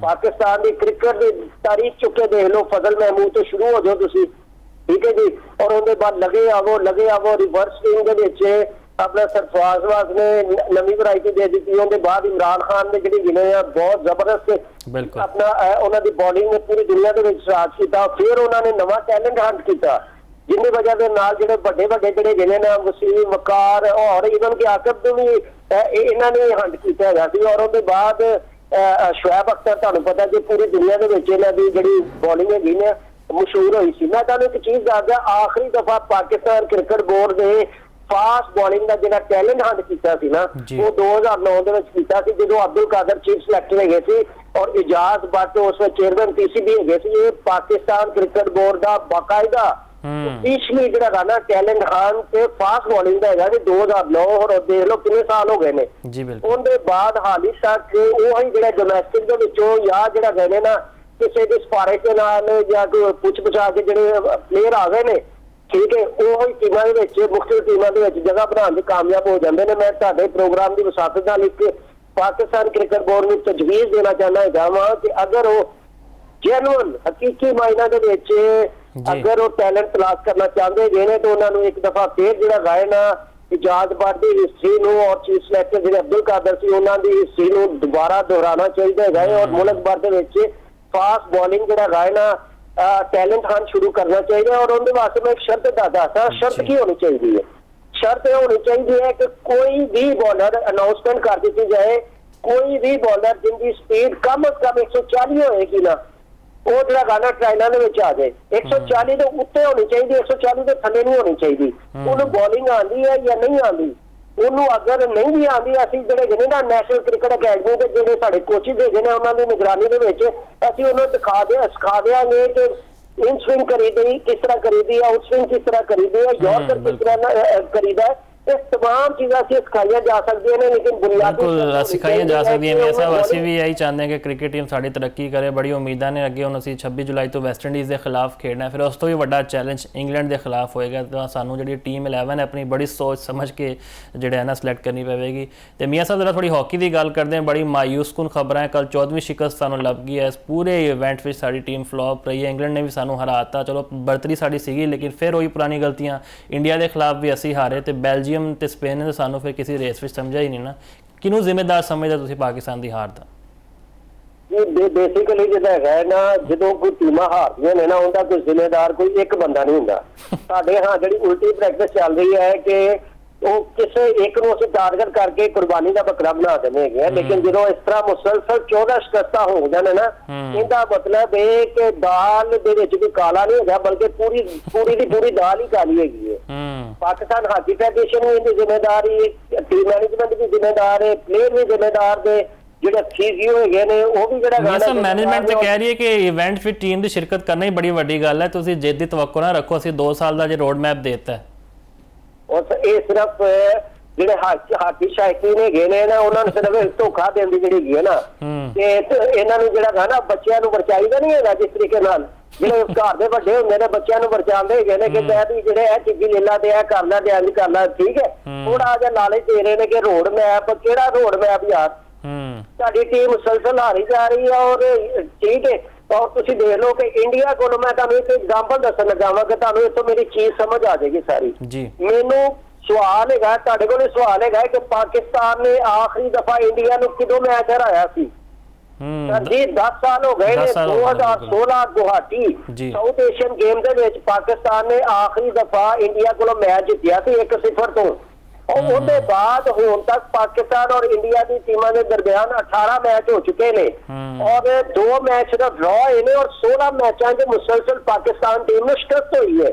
ਪਾਕਿਸਤਾਨ ਦੀ ਕ੍ਰਿਕਟ ਦੀ ਤਾਰੀਖ ਚੁੱਕੇ ਦੇਖ ਲਓ, ਫਜ਼ਲ ਮਹਿਮੂਦ ਤੋਂ ਸ਼ੁਰੂ ਹੋ ਜਾਓ ਤੁਸੀਂ, ਠੀਕ ਹੈ ਜੀ, ਔਰ ਉਹਦੇ ਬਾਅਦ ਲਗੇ ਆਵੋ ਰਿਵਰਸ ਸਵਿੰਗ ਦੇ ਵਿੱਚ ਆਪਣਾ ਸਰਫਰਾਜ਼ ਨੇ ਨਵੀਂ ਵੈਰਾਈਟੀ ਦੇ ਦਿੱਤੀ। ਉਹਦੇ ਬਾਅਦ ਇਮਰਾਨ ਖਾਨ ਨੇ ਜਿਹੜੀ ਗਿਣੇ ਆ ਬਹੁਤ ਜ਼ਬਰਦਸਤ ਆਪਣਾ ਉਹਨਾਂ ਦੀ ਬੋਲਿੰਗ ਨੇ ਪੂਰੀ ਦੁਨੀਆ ਦੇ ਵਿੱਚ ਰਾਜ ਕੀਤਾ। ਫਿਰ ਉਹਨਾਂ ਨੇ ਨਵਾਂ ਟੈਲੈਂਟ ਹੰਟ ਕੀਤਾ, ਜਿੰਨੀ ਵਜ੍ਹਾ ਦੇ ਨਾਲ ਜਿਹੜੇ ਵੱਡੇ ਜਿਹੜੇ ਗਿਣੇ ਨੇ ਵਸੀਮ, ਵਕਾਰ ਔਰ ਇਵਨ ਕਿ ਆਕਿਬ ਨੂੰ ਵੀ ਇਹਨਾਂ ਨੇ ਹੰਟ ਕੀਤਾ ਹੈਗਾ ਸੀ। ਔਰ ਉਹਦੇ ਬਾਅਦ ਸ਼ੁਐਬ ਅਖਤਰ, ਤੁਹਾਨੂੰ ਪਤਾ ਕਿ ਪੂਰੀ ਦੁਨੀਆ ਦੇ ਵਿੱਚ ਇਹਨਾਂ ਦੀ ਜਿਹੜੀ ਬੋਲਿੰਗ ਹੈਗੀ ਨੇ ਮਸ਼ਹੂਰ ਹੋਈ ਸੀ। ਮੈਂ ਤੁਹਾਨੂੰ ਇੱਕ ਚੀਜ਼ ਦੱਸਦਾ, ਆਖਰੀ ਦਫਾ ਪਾਕਿਸਤਾਨ ਕ੍ਰਿਕਟ ਬੋਰਡ ਦੇ ਫਾਸਟ ਬੋਲਿੰਗ ਦਾ ਜਿਹੜਾ ਟੈਲੈਂਟ ਹੰਟ ਕੀਤਾ ਸੀ ਨਾ, ਉਹ 2009 ਦੇ ਵਿੱਚ ਕੀਤਾ ਸੀ, ਜਦੋਂ ਅਬਦੁਲ ਕਾਦਰ ਚੀਫ ਸਿਲੈਕਟਰ ਹੈਗੇ ਸੀ ਔਰ ਇਜਾਜ਼ ਬੱਟ ਉਸ ਵਿੱਚ ਚੇਅਰਮੈਨ PCB ਹੈਗੇ ਸੀ। ਇਹ ਪਾਕਿਸਤਾਨ ਕ੍ਰਿਕਟ ਬੋਰਡ ਦਾ ਬਾਕਾਇਦਾ ਪਿਛਲੀ ਜਿਹੜਾ ਹੈਗਾ ਨਾ ਟੈਲੈਂਟ ਹੰਟ ਤੇ ਫਾਸਟ ਬੋਲਿੰਗ ਦਾ ਹੈਗਾ ਜੀ 2009, ਔਰ ਦੇਖ ਲਓ ਕਿੰਨੇ ਸਾਲ ਹੋ ਗਏ ਨੇ। ਉਹਦੇ ਬਾਅਦ ਹਾਲੀ ਤੱਕ ਉਹੀ ਜਿਹੜਾ ਡੋਮੈਸਟਿਕ ਦੇ ਵਿੱਚੋਂ ਜਾਂ ਜਿਹੜਾ ਗਏ ਨਾ ਕਿਸੇ ਦੀ ਸਿਫਾਰਿਸ਼ ਦੇ ਨਾਲ ਜਾਂ ਕੋਈ ਪੁੱਛ ਪੁਛਾ ਕੇ ਜਿਹੜੇ ਪਲੇਅਰ ਆ ਗਏ ਨੇ, ਠੀਕ ਹੈ, ਉਹੀ ਟੀਮਾਂ ਦੇ ਵਿੱਚ ਮੁਖਤਲਿਫ ਟੀਮਾਂ ਦੇ ਵਿੱਚ ਜਗ੍ਹਾ ਬਣਾਉਣ ਦੇ ਕਾਮਯਾਬ ਹੋ ਜਾਂਦੇ ਨੇ। ਮੈਂ ਤੁਹਾਡੇ ਪ੍ਰੋਗਰਾਮ ਦੀ ਵਸਾਤਤ ਨਾਲ ਇੱਕ ਪਾਕਿਸਤਾਨ ਕ੍ਰਿਕਟ ਬੋਰਡ ਨੂੰ ਤਜਵੀਜ਼ ਦੇਣਾ ਚਾਹੁੰਦਾ ਹੈਗਾ ਵਾਂ ਕਿ ਅਗਰ ਉਹ ਜੈਨੂਅਨ ਹਕੀਕੀ ਮਾਇਨਾ ਦੇ ਵਿੱਚ ਅਗਰ ਉਹ ਟੈਲੈਂਟ ਤਲਾਸ਼ ਕਰਨਾ ਚਾਹੁੰਦੇ ਹੈਗੇ ਨੇ ਤਾਂ ਉਹਨਾਂ ਨੂੰ ਇੱਕ ਦਫਾ ਫੇਰ ਜਿਹੜਾ ਗਾਇਨ ਇਜਾਜ਼ ਬੱਟ ਦੀ ਹਿਸਟਰੀ ਨੂੰ ਔਰ ਚੀਫ ਸਿਲੈਕਟਰ ਜਿਹੜੇ ਅਬਦੁਲ ਕਾਦਰ ਸੀ ਉਹਨਾਂ ਦੀ ਹਿਸਟਰੀ ਨੂੰ ਦੁਬਾਰਾ ਦੁਹਰਾਉਣਾ ਚਾਹੀਦਾ ਹੈਗਾ। ਔਰ ਮੁਲਕ ਭਰ ਦੇ ਵਿੱਚ ਫਾਸਟ ਬੋਲਿੰਗ ਜਿਹੜਾ ਗਾਇਨ ਟੈਲੈਂਟ ਹੰਟ ਸ਼ੁਰੂ ਕਰਨਾ ਚਾਹੀਦਾ। ਔਰ ਉਹਦੇ ਵਾਸਤੇ ਮੈਂ ਇੱਕ ਸ਼ਰਤ ਦੱਸਦਾ, ਸ਼ਰਤ ਕੀ ਹੋਣੀ ਚਾਹੀਦੀ ਹੈ? ਸ਼ਰਤ ਇਹ ਹੋਣੀ ਚਾਹੀਦੀ ਹੈ ਕਿ ਕੋਈ ਵੀ ਬੋਲਰ ਅਨਾਉਂਸਮੈਂਟ ਕਰ ਦਿੱਤੀ ਜਾਏ, ਕੋਈ ਵੀ ਬੋਲਰ ਜਿੰਦੀ ਸਪੀਡ ਕਮ ਤੋਂ ਕਮ 140 ਹੋਏਗੀ ਨਾ, ਉਹ ਜਿਹੜਾ ਗਾਣਾ ਟ੍ਰਾਇਲਾਂ ਦੇ ਵਿੱਚ ਆ ਜਾਏ। 140 ਦੇ ਉੱਤੇ ਹੋਣੀ ਚਾਹੀਦੀ, 140 ਦੇ ਥੱਲੇ ਨਹੀਂ ਹੋਣੀ ਚਾਹੀਦੀ। ਉਹਨੂੰ ਬੋਲਿੰਗ ਆਉਂਦੀ ਹੈ ਜਾਂ ਨਹੀਂ ਆਉਂਦੀ, ਉਹਨੂੰ ਅਗਰ ਨਹੀਂ ਵੀ ਆਉਂਦੀ, ਅਸੀਂ ਜਿਹੜੇ ਹੈਗੇ ਨਾ ਨੈਸ਼ਨਲ ਕ੍ਰਿਕਟ ਅਕੈਡਮੀ ਦੇ ਜਿਹੜੇ ਸਾਡੇ ਕੋਚਿਸ ਹੈਗੇ ਨੇ ਉਹਨਾਂ ਦੀ ਨਿਗਰਾਨੀ ਦੇ ਵਿੱਚ ਅਸੀਂ ਉਹਨੂੰ ਸਿਖਾ ਦਿਆਂਗੇ ਕਿ ਇਨ ਸਵਿੰਗ ਕਰੀਦੀ ਕਿਸ ਤਰ੍ਹਾਂ ਕਰੀਦੀ ਹੈ, ਆਊਟ ਸਵਿੰਗ ਕਿਸ ਤਰ੍ਹਾਂ ਕਰੀਦੀ ਹੈ, ਯਾਰਕਰ ਕਿਸ ਤਰ੍ਹਾਂ ਕਰੀਦਾ ਹੈ। ਇਹ तमाम चीज़ें सिखाई जा सकती हैं, लेकिन बिल्कुल सिखाई जा सकती हैं। ऐसा ਅਸੀਂ ਵੀ ਇਹੀ ਚਾਹੁੰਦੇ ਹਾਂ ਕਿ ਕ੍ਰਿਕਟ ਟੀਮ ਸਾਡੀ ਤਰੱਕੀ ਕਰੇ। ਬੜੀ ਉਮੀਦਾਂ ਨੇ ਅੱਗੇ। ਹੁਣ ਅਸੀਂ 26 ਜੁਲਾਈ ਤੋਂ ਵੈਸਟ ਇੰਡੀਜ਼ ਦੇ ਖਿਲਾਫ ਖੇਡਣਾ, ਫਿਰ ਉਸ ਤੋਂ ਵੀ ਵੱਡਾ ਚੈਲੰਜ ਇੰਗਲੈਂਡ ਦੇ ਖਿਲਾਫ ਹੋਏਗਾ। ਤਾਂ ਸਾਨੂੰ ਜਿਹੜੀ ਟੀਮ 11 ਹੈ ਆਪਣੀ ਬੜੀ ਸੋਚ ਸਮਝ ਕੇ ਜਿਹੜਾ ਹੈ ਨਾ ਸਿਲੈਕਟ ਕਰਨੀ ਪਵੇਗੀ। ਤੇ ਮੀਆਂ ਸਾਹਿਬ, ਜਿਹੜਾ ਥੋੜੀ ਹਾਕੀ ਦੀ ਗੱਲ ਕਰਦੇ ਹਾਂ, ਬੜੀ ਮਾਯੂਸਕੁਨ ਖਬਰਾਂ ਹੈ। ਕੱਲ 14ਵੀਂ ਸ਼ਿਕਸਤ ਸਾਨੂੰ ਲੱਭ ਗਈ ਹੈ। ਇਸ ਪੂਰੇ ਇਵੈਂਟ ਵਿੱਚ ਸਾਡੀ ਟੀਮ ਫਲॉप ਰਹੀ ਹੈ। ਇੰਗਲੈਂਡ ਨੇ ਵੀ ਸਾਨੂੰ ਹਰਾਤਾ, ਚਲੋ ਬਰਤਰੀ ਸਾਡੀ ਸੀਗੀ, ਲੇਕਿਨ ਫਿਰ ਉਹੀ ਪੁਰਾਣੀ ਗਲਤੀਆਂ। ਇੰਡੀਆ ਦੇ ਖਿਲਾਫ ਵੀ ਅਸੀਂ ਹਾਰੇ ਤੇ ਬੈਲਜੀਅਮ ਤੇ ਸਪੇਨ ਨੇ ਸਾਨੂੰ ਫਿਰ ਕਿਸੇ ਰੇਸ ਵਿੱਚ ਸਮਝਿਆ ਹੀ ਨਹੀਂ ਨਾ। ਕਿਹਨੂੰ ਜ਼ਿੰਮੇਦਾਰ ਸਮਝਦੇ ਤੁਸੀਂ ਪਾਕਿਸਤਾਨ ਦੀ ਹਾਰ ਦਾ? ਬੇਸਿਕਲੀ ਜਿਹੜਾ ਹੈਗਾ ਨਾ, ਜਦੋਂ ਕੋਈ ਟੀਮਾਂ ਹਾਰਦੀਆਂ ਨੇ ਨਾ, ਉਹਦਾ ਕੋਈ ਜ਼ਿੰਮੇਦਾਰ ਕੋਈ ਇੱਕ ਬੰਦਾ ਨਹੀਂ ਹੁੰਦਾ। ਸਾਡੇ ਹਾਂ ਜਿਹੜੀ ਉਲਟੀ ਪ੍ਰੈਕਟਿਸ ਚੱਲ ਰਹੀ ਹੈ ਕਿ ਉਹ ਕਿਸੇ ਇੱਕ ਨੂੰ ਅਸੀਂ ਟਾਰਗੇਟ ਕਰਕੇ ਕੁਰਬਾਨੀ ਦਾ ਬੱਕਰਾ ਬਣਾ ਦਿੰਦੇ ਹੈਗੇ ਆ। ਲੇਕਿਨ ਜਦੋਂ ਇਸ ਤਰ੍ਹਾਂ ਮੁਸਲਸਲ 14 ਸ਼ਿਕਸਤਾਂ ਹੋ ਜਾਣ ਨਾ, ਇਹਦਾ ਮਤਲਬ ਇਹ ਕਿ ਦਾਲ ਦੇ ਵਿੱਚ ਵੀ ਕਾਲਾ ਨਹੀਂ ਹੈਗਾ, ਬਲਕਿ ਪੂਰੀ ਦੀ ਪੂਰੀ ਦਾਲ ਹੀ ਕਾਲੀ ਹੈਗੀ ਹੈ। ਪਾਕਿਸਤਾਨ ਹਾਕੀ ਫੈਡਰੇਸ਼ਨ ਵੀ ਇਹਦੀ ਜ਼ਿੰਮੇਦਾਰੀ, ਟੀਮ ਮੈਨੇਜਮੈਂਟ ਵੀ ਜ਼ਿੰਮੇਦਾਰ ਹੈ, ਪਲੇਅਰ ਵੀ ਜ਼ਿੰਮੇਦਾਰ ਦੇ, ਜਿਹੜੇ ਫੀਜ਼ੀਓ ਹੈਗੇ ਨੇ ਉਹ ਵੀ ਜਿਹੜਾ ਮੈਨੇਜਮੈਂਟ ਤੇ ਕਹਿ ਰਹੀ ਹੈ ਕਿ ਇਵੈਂਟ ਵਿੱਚ ਟੀਮ ਦੀ ਸ਼ਿਰਕਤ ਕਰਨਾ ਹੀ ਬੜੀ ਵੱਡੀ ਗੱਲ ਹੈ। ਤੁਸੀਂ ਜਿੱਦ ਦੀ ਤਵੱਕੋ ਨਾ ਰੱਖੋ। ਅਸੀਂ 2 ਸਾਲ ਦਾ ਜੇ ਰੋਡ ਮੈਪ ਦੇਤਾ। ਇਹ ਸਿਰਫ ਜਿਹੜੇ ਹਾਕੀ ਸ਼ਾਇਕੀਨ ਹੈਗੇ ਨੇ ਨਾ, ਉਹਨਾਂ ਨੂੰ ਸਿਰਫ ਧੋਖਾ ਦੇਣ ਦੀ ਜਿਹੜੀ ਹੈਗੀ ਹੈ ਨਾ, ਤੇ ਇਹਨਾਂ ਨੂੰ ਜਿਹੜਾ ਹੈ ਨਾ ਬੱਚਿਆਂ ਨੂੰ ਵਰਚਾਈਦਾ ਨਹੀਂ ਹੈਗਾ। ਜਿਸ ਤਰੀਕੇ ਨਾਲ ਜਿਹੜੇ ਘਰ ਦੇ ਵੱਡੇ ਹੁੰਦੇ ਨੇ ਬੱਚਿਆਂ ਨੂੰ ਵਰਚਾਉਂਦੇ ਹੈਗੇ ਨੇ ਕਿ ਵੀ ਜਿਹੜੇ ਇਹ ਚੀਜ਼ੀ ਲੈ ਲਾ ਤੇ ਇਹ ਕਰ ਲੈ ਤੇ ਇੰਝ ਕਰ ਲੈ, ਠੀਕ ਹੈ। ਥੋੜਾ ਜਿਹਾ ਲਾਲਚ ਦੇ ਰਹੇ ਨੇ ਕਿ ਰੋਡ ਮੈਪ, ਕਿਹੜਾ ਰੋਡ ਮੈਪ ਯਾਰ? ਸਾਡੀ ਟੀਮ ਮੁਸਲਸਲ ਹਾਰੀ ਜਾ ਰਹੀ ਹੈ। ਔਰ ਠੀਕ ਹੈ, ਔਰ ਤੁਸੀਂ ਦੇਖ ਲਓ ਕਿ ਇੰਡੀਆ ਕੋਲੋਂ ਮੈਂ ਤੁਹਾਨੂੰ ਇੱਕ ਐਗਜ਼ਾਮਪਲ ਦੱਸਣ ਲੱਗਾ ਵਾਂ ਕਿ ਤੁਹਾਨੂੰ ਇੱਥੋਂ ਮੇਰੀ ਚੀਜ਼ ਸਮਝ ਆ ਜਾਏਗੀ ਸਾਰੀ। ਮੈਨੂੰ ਸਵਾਲ ਹੈਗਾ, ਤੁਹਾਡੇ ਕੋਲ ਸਵਾਲ ਹੈਗਾ ਕਿ ਪਾਕਿਸਤਾਨ ਨੇ ਆਖਰੀ ਦਫਾ ਇੰਡੀਆ ਨੂੰ ਕਿਦੋਂ ਮੈਚ ਹਰਾਇਆ ਸੀ? ਜੀ 10 ਸਾਲ ਹੋ ਗਏ ਨੇ। 2016 ਗੁਹਾਟੀ ਸਾਊਥ ਏਸ਼ੀਅਨ ਗੇਮ ਦੇ ਵਿੱਚ ਪਾਕਿਸਤਾਨ ਨੇ ਆਖਰੀ ਦਫਾ ਇੰਡੀਆ ਕੋਲੋਂ ਮੈਚ ਜਿੱਤਿਆ ਸੀ 1-0 ਤੋਂ। और ਉਹਦੇ ਬਾਅਦ ਹੁਣ ਤੱਕ ਪਾਕਿਸਤਾਨ ਔਰ ਇੰਡੀਆ ਦੀ ਟੀਮਾਂ ਦੇ ਦਰਮਿਆਨ 18 ਮੈਚ ਹੋ ਚੁੱਕੇ ਨੇ ਔਰ 2 ਮੈਚ ਦਾ ਡਰਾ ਹੋਏ ਨੇ ਔਰ 16 ਮੈਚਾਂ 'ਚ ਮੁਸਲਸਲ ਪਾਕਿਸਤਾਨ ਟੀਮ ਨੂੰ ਸ਼ਿਕਸਤ ਹੋਈ ਹੈ।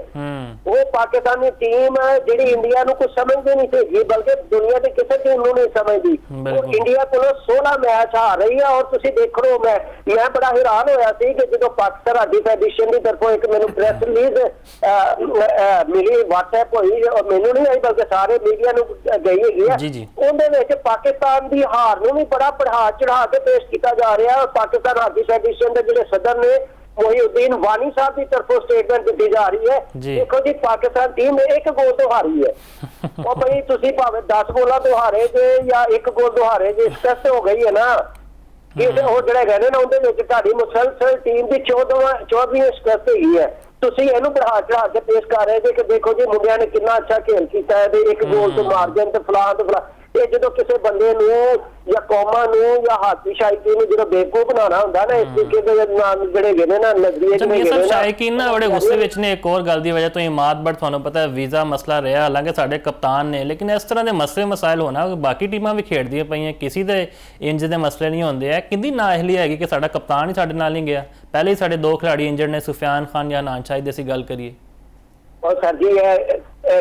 ਉਹ ਪਾਕਿਸਤਾਨੀ ਟੀਮ ਜਿਹੜੀ ਇੰਡੀਆ ਨੂੰ ਕੁਝ ਸਮਝਦੀ ਨਹੀਂ ਸੀ ਬਲਕਿ ਦੁਨੀਆ ਦੀ ਕਿਸੇ ਟੀਮ ਨੂੰ ਨਹੀਂ ਸਮਝਦੀ। ਉਹ ਇੰਡੀਆ ਕੋਲੋਂ 16 ਮੈਚ ਹਾਰ ਰਹੀ ਹੈ ਔਰ ਤੁਸੀਂ ਦੇਖ ਲਓ ਮੈਂ ਬੜਾ ਹੈਰਾਨ ਹੋਇਆ ਸੀ ਕਿ ਜਦੋਂ ਪਾਕਿਸਤਾਨ ਹਾਕੀ ਫੈਡਰੇਸ਼ਨ ਦੀ ਤਰਫੋਂ ਇੱਕ ਮੈਨੂੰ ਪ੍ਰੈਸ ਰਿਲੀਜ਼ ਮਿਲੀ WhatsApp ਹੋਈ ਔਰ ਮੈਨੂੰ ਨਹੀਂ ਆਈ ਬਲਕਿ ਸਾਰੇ ਮੀਡੀਆ ਨੂੰ ਗਈ ਹੈਗੀ ਆ। ਉਹਦੇ ਵਿੱਚ ਪਾਕਿਸਤਾਨ ਦੀ ਹਾਰ ਨੂੰ ਵੀ ਬੜਾ ਪੜ੍ਹਾ ਚੜ੍ਹਾ ਕੇ ਪੇਸ਼ ਕੀਤਾ ਜਾ ਰਿਹਾ ਔਰ ਪਾਕਿਸਤਾਨ ਹਾਕੀ ਫੈਡਰੇਸ਼ਨ ਦੇ ਜਿਹੜੇ ਸਦਰ ਨੇ मोहिउद्दीन वानी साहब की तरफों स्टेटमेंट दी जा रही है। देखो जी पाकिस्तान टीम 1 गोल तो हारी है और भाई तुसी भावे 10 गोलों तो हारे जे या 1 गोल तो हारे जे स्ट्रेस हो गई है ना कि वो जड़े कहने ना उनके विच तुहाडी मुसलसल टीम की 14वीं स्ट्रेस हैगी है। तुसी इहनूं बढ़ा चढ़ा के पेश कर रहे जे कि देखो जी मुंडियां ने कितना अच्छा खेल कीता है ते 1 गोल तो मार्जिन ते फलां ਇਹ ਜਦੋਂ ਕਿਸੇ ਬੰਦੇ ਨੂੰ ਜਾਂ ਕੌਮਾਂ ਨੂੰ ਜਾਂ ਹਾਕੀ ਸ਼ਾਇਕੀ ਨੂੰ ਜਦੋਂ ਬੇਵਕੂਫ ਬਣਾਉਣਾ ਹੁੰਦਾ ਨਾ ਇਸ ਤਰੀਕੇ ਦੇ ਨਾਮ ਜਿਹੜੇ ਹੈਗੇ ਨੇ ਨਾ ਨਜ਼ਰੀਏ ਜਿਹੜੇ ਹੈਗੇ ਨੇ ਸ਼ਾਇਕੀਨ ਨਾ ਬੜੇ ਗੁੱਸੇ ਵਿੱਚ ਨੇ। ਇੱਕ ਹੋਰ ਗੱਲ ਦੀ ਵਜ੍ਹਾ ਤੋਂ ਇਮਾਦ ਬਟ ਤੁਹਾਨੂੰ ਪਤਾ ਵੀਜ਼ਾ ਮਸਲਾ ਰਿਹਾ ਹਾਲਾਂਕਿ ਸਾਡੇ ਕਪਤਾਨ ਨੇ ਲੇਕਿਨ ਇਸ ਤਰ੍ਹਾਂ ਦੇ ਮਸਲੇ ਮਸਾਇਲ ਹੋਣਾ ਬਾਕੀ ਟੀਮਾਂ ਵੀ ਖੇਡਦੀਆਂ ਪਈਆਂ ਕਿਸੇ ਦੇ ਇੰਜ ਦੇ ਮਸਲੇ ਨਹੀਂ ਹੁੰਦੇ ਆ। ਕਿੰਨੀ ਨਾਅਹਲੀ ਹੈਗੀ ਕਿ ਸਾਡਾ ਕਪਤਾਨ ਹੀ ਸਾਡੇ ਨਾਲ ਨਹੀਂ ਗਿਆ। ਪਹਿਲੇ ਹੀ ਸਾਡੇ 2 ਖਿਡਾਰੀ ਇੰਜਰਡ ਨੇ ਸੁਫਿਆਨ ਖਾਨ ਜਾਂ ਨਾਨ ਸ਼ਾਹਿਦ ਦੀ ਅਸੀਂ ਗੱਲ ਕਰੀਏ और सर जी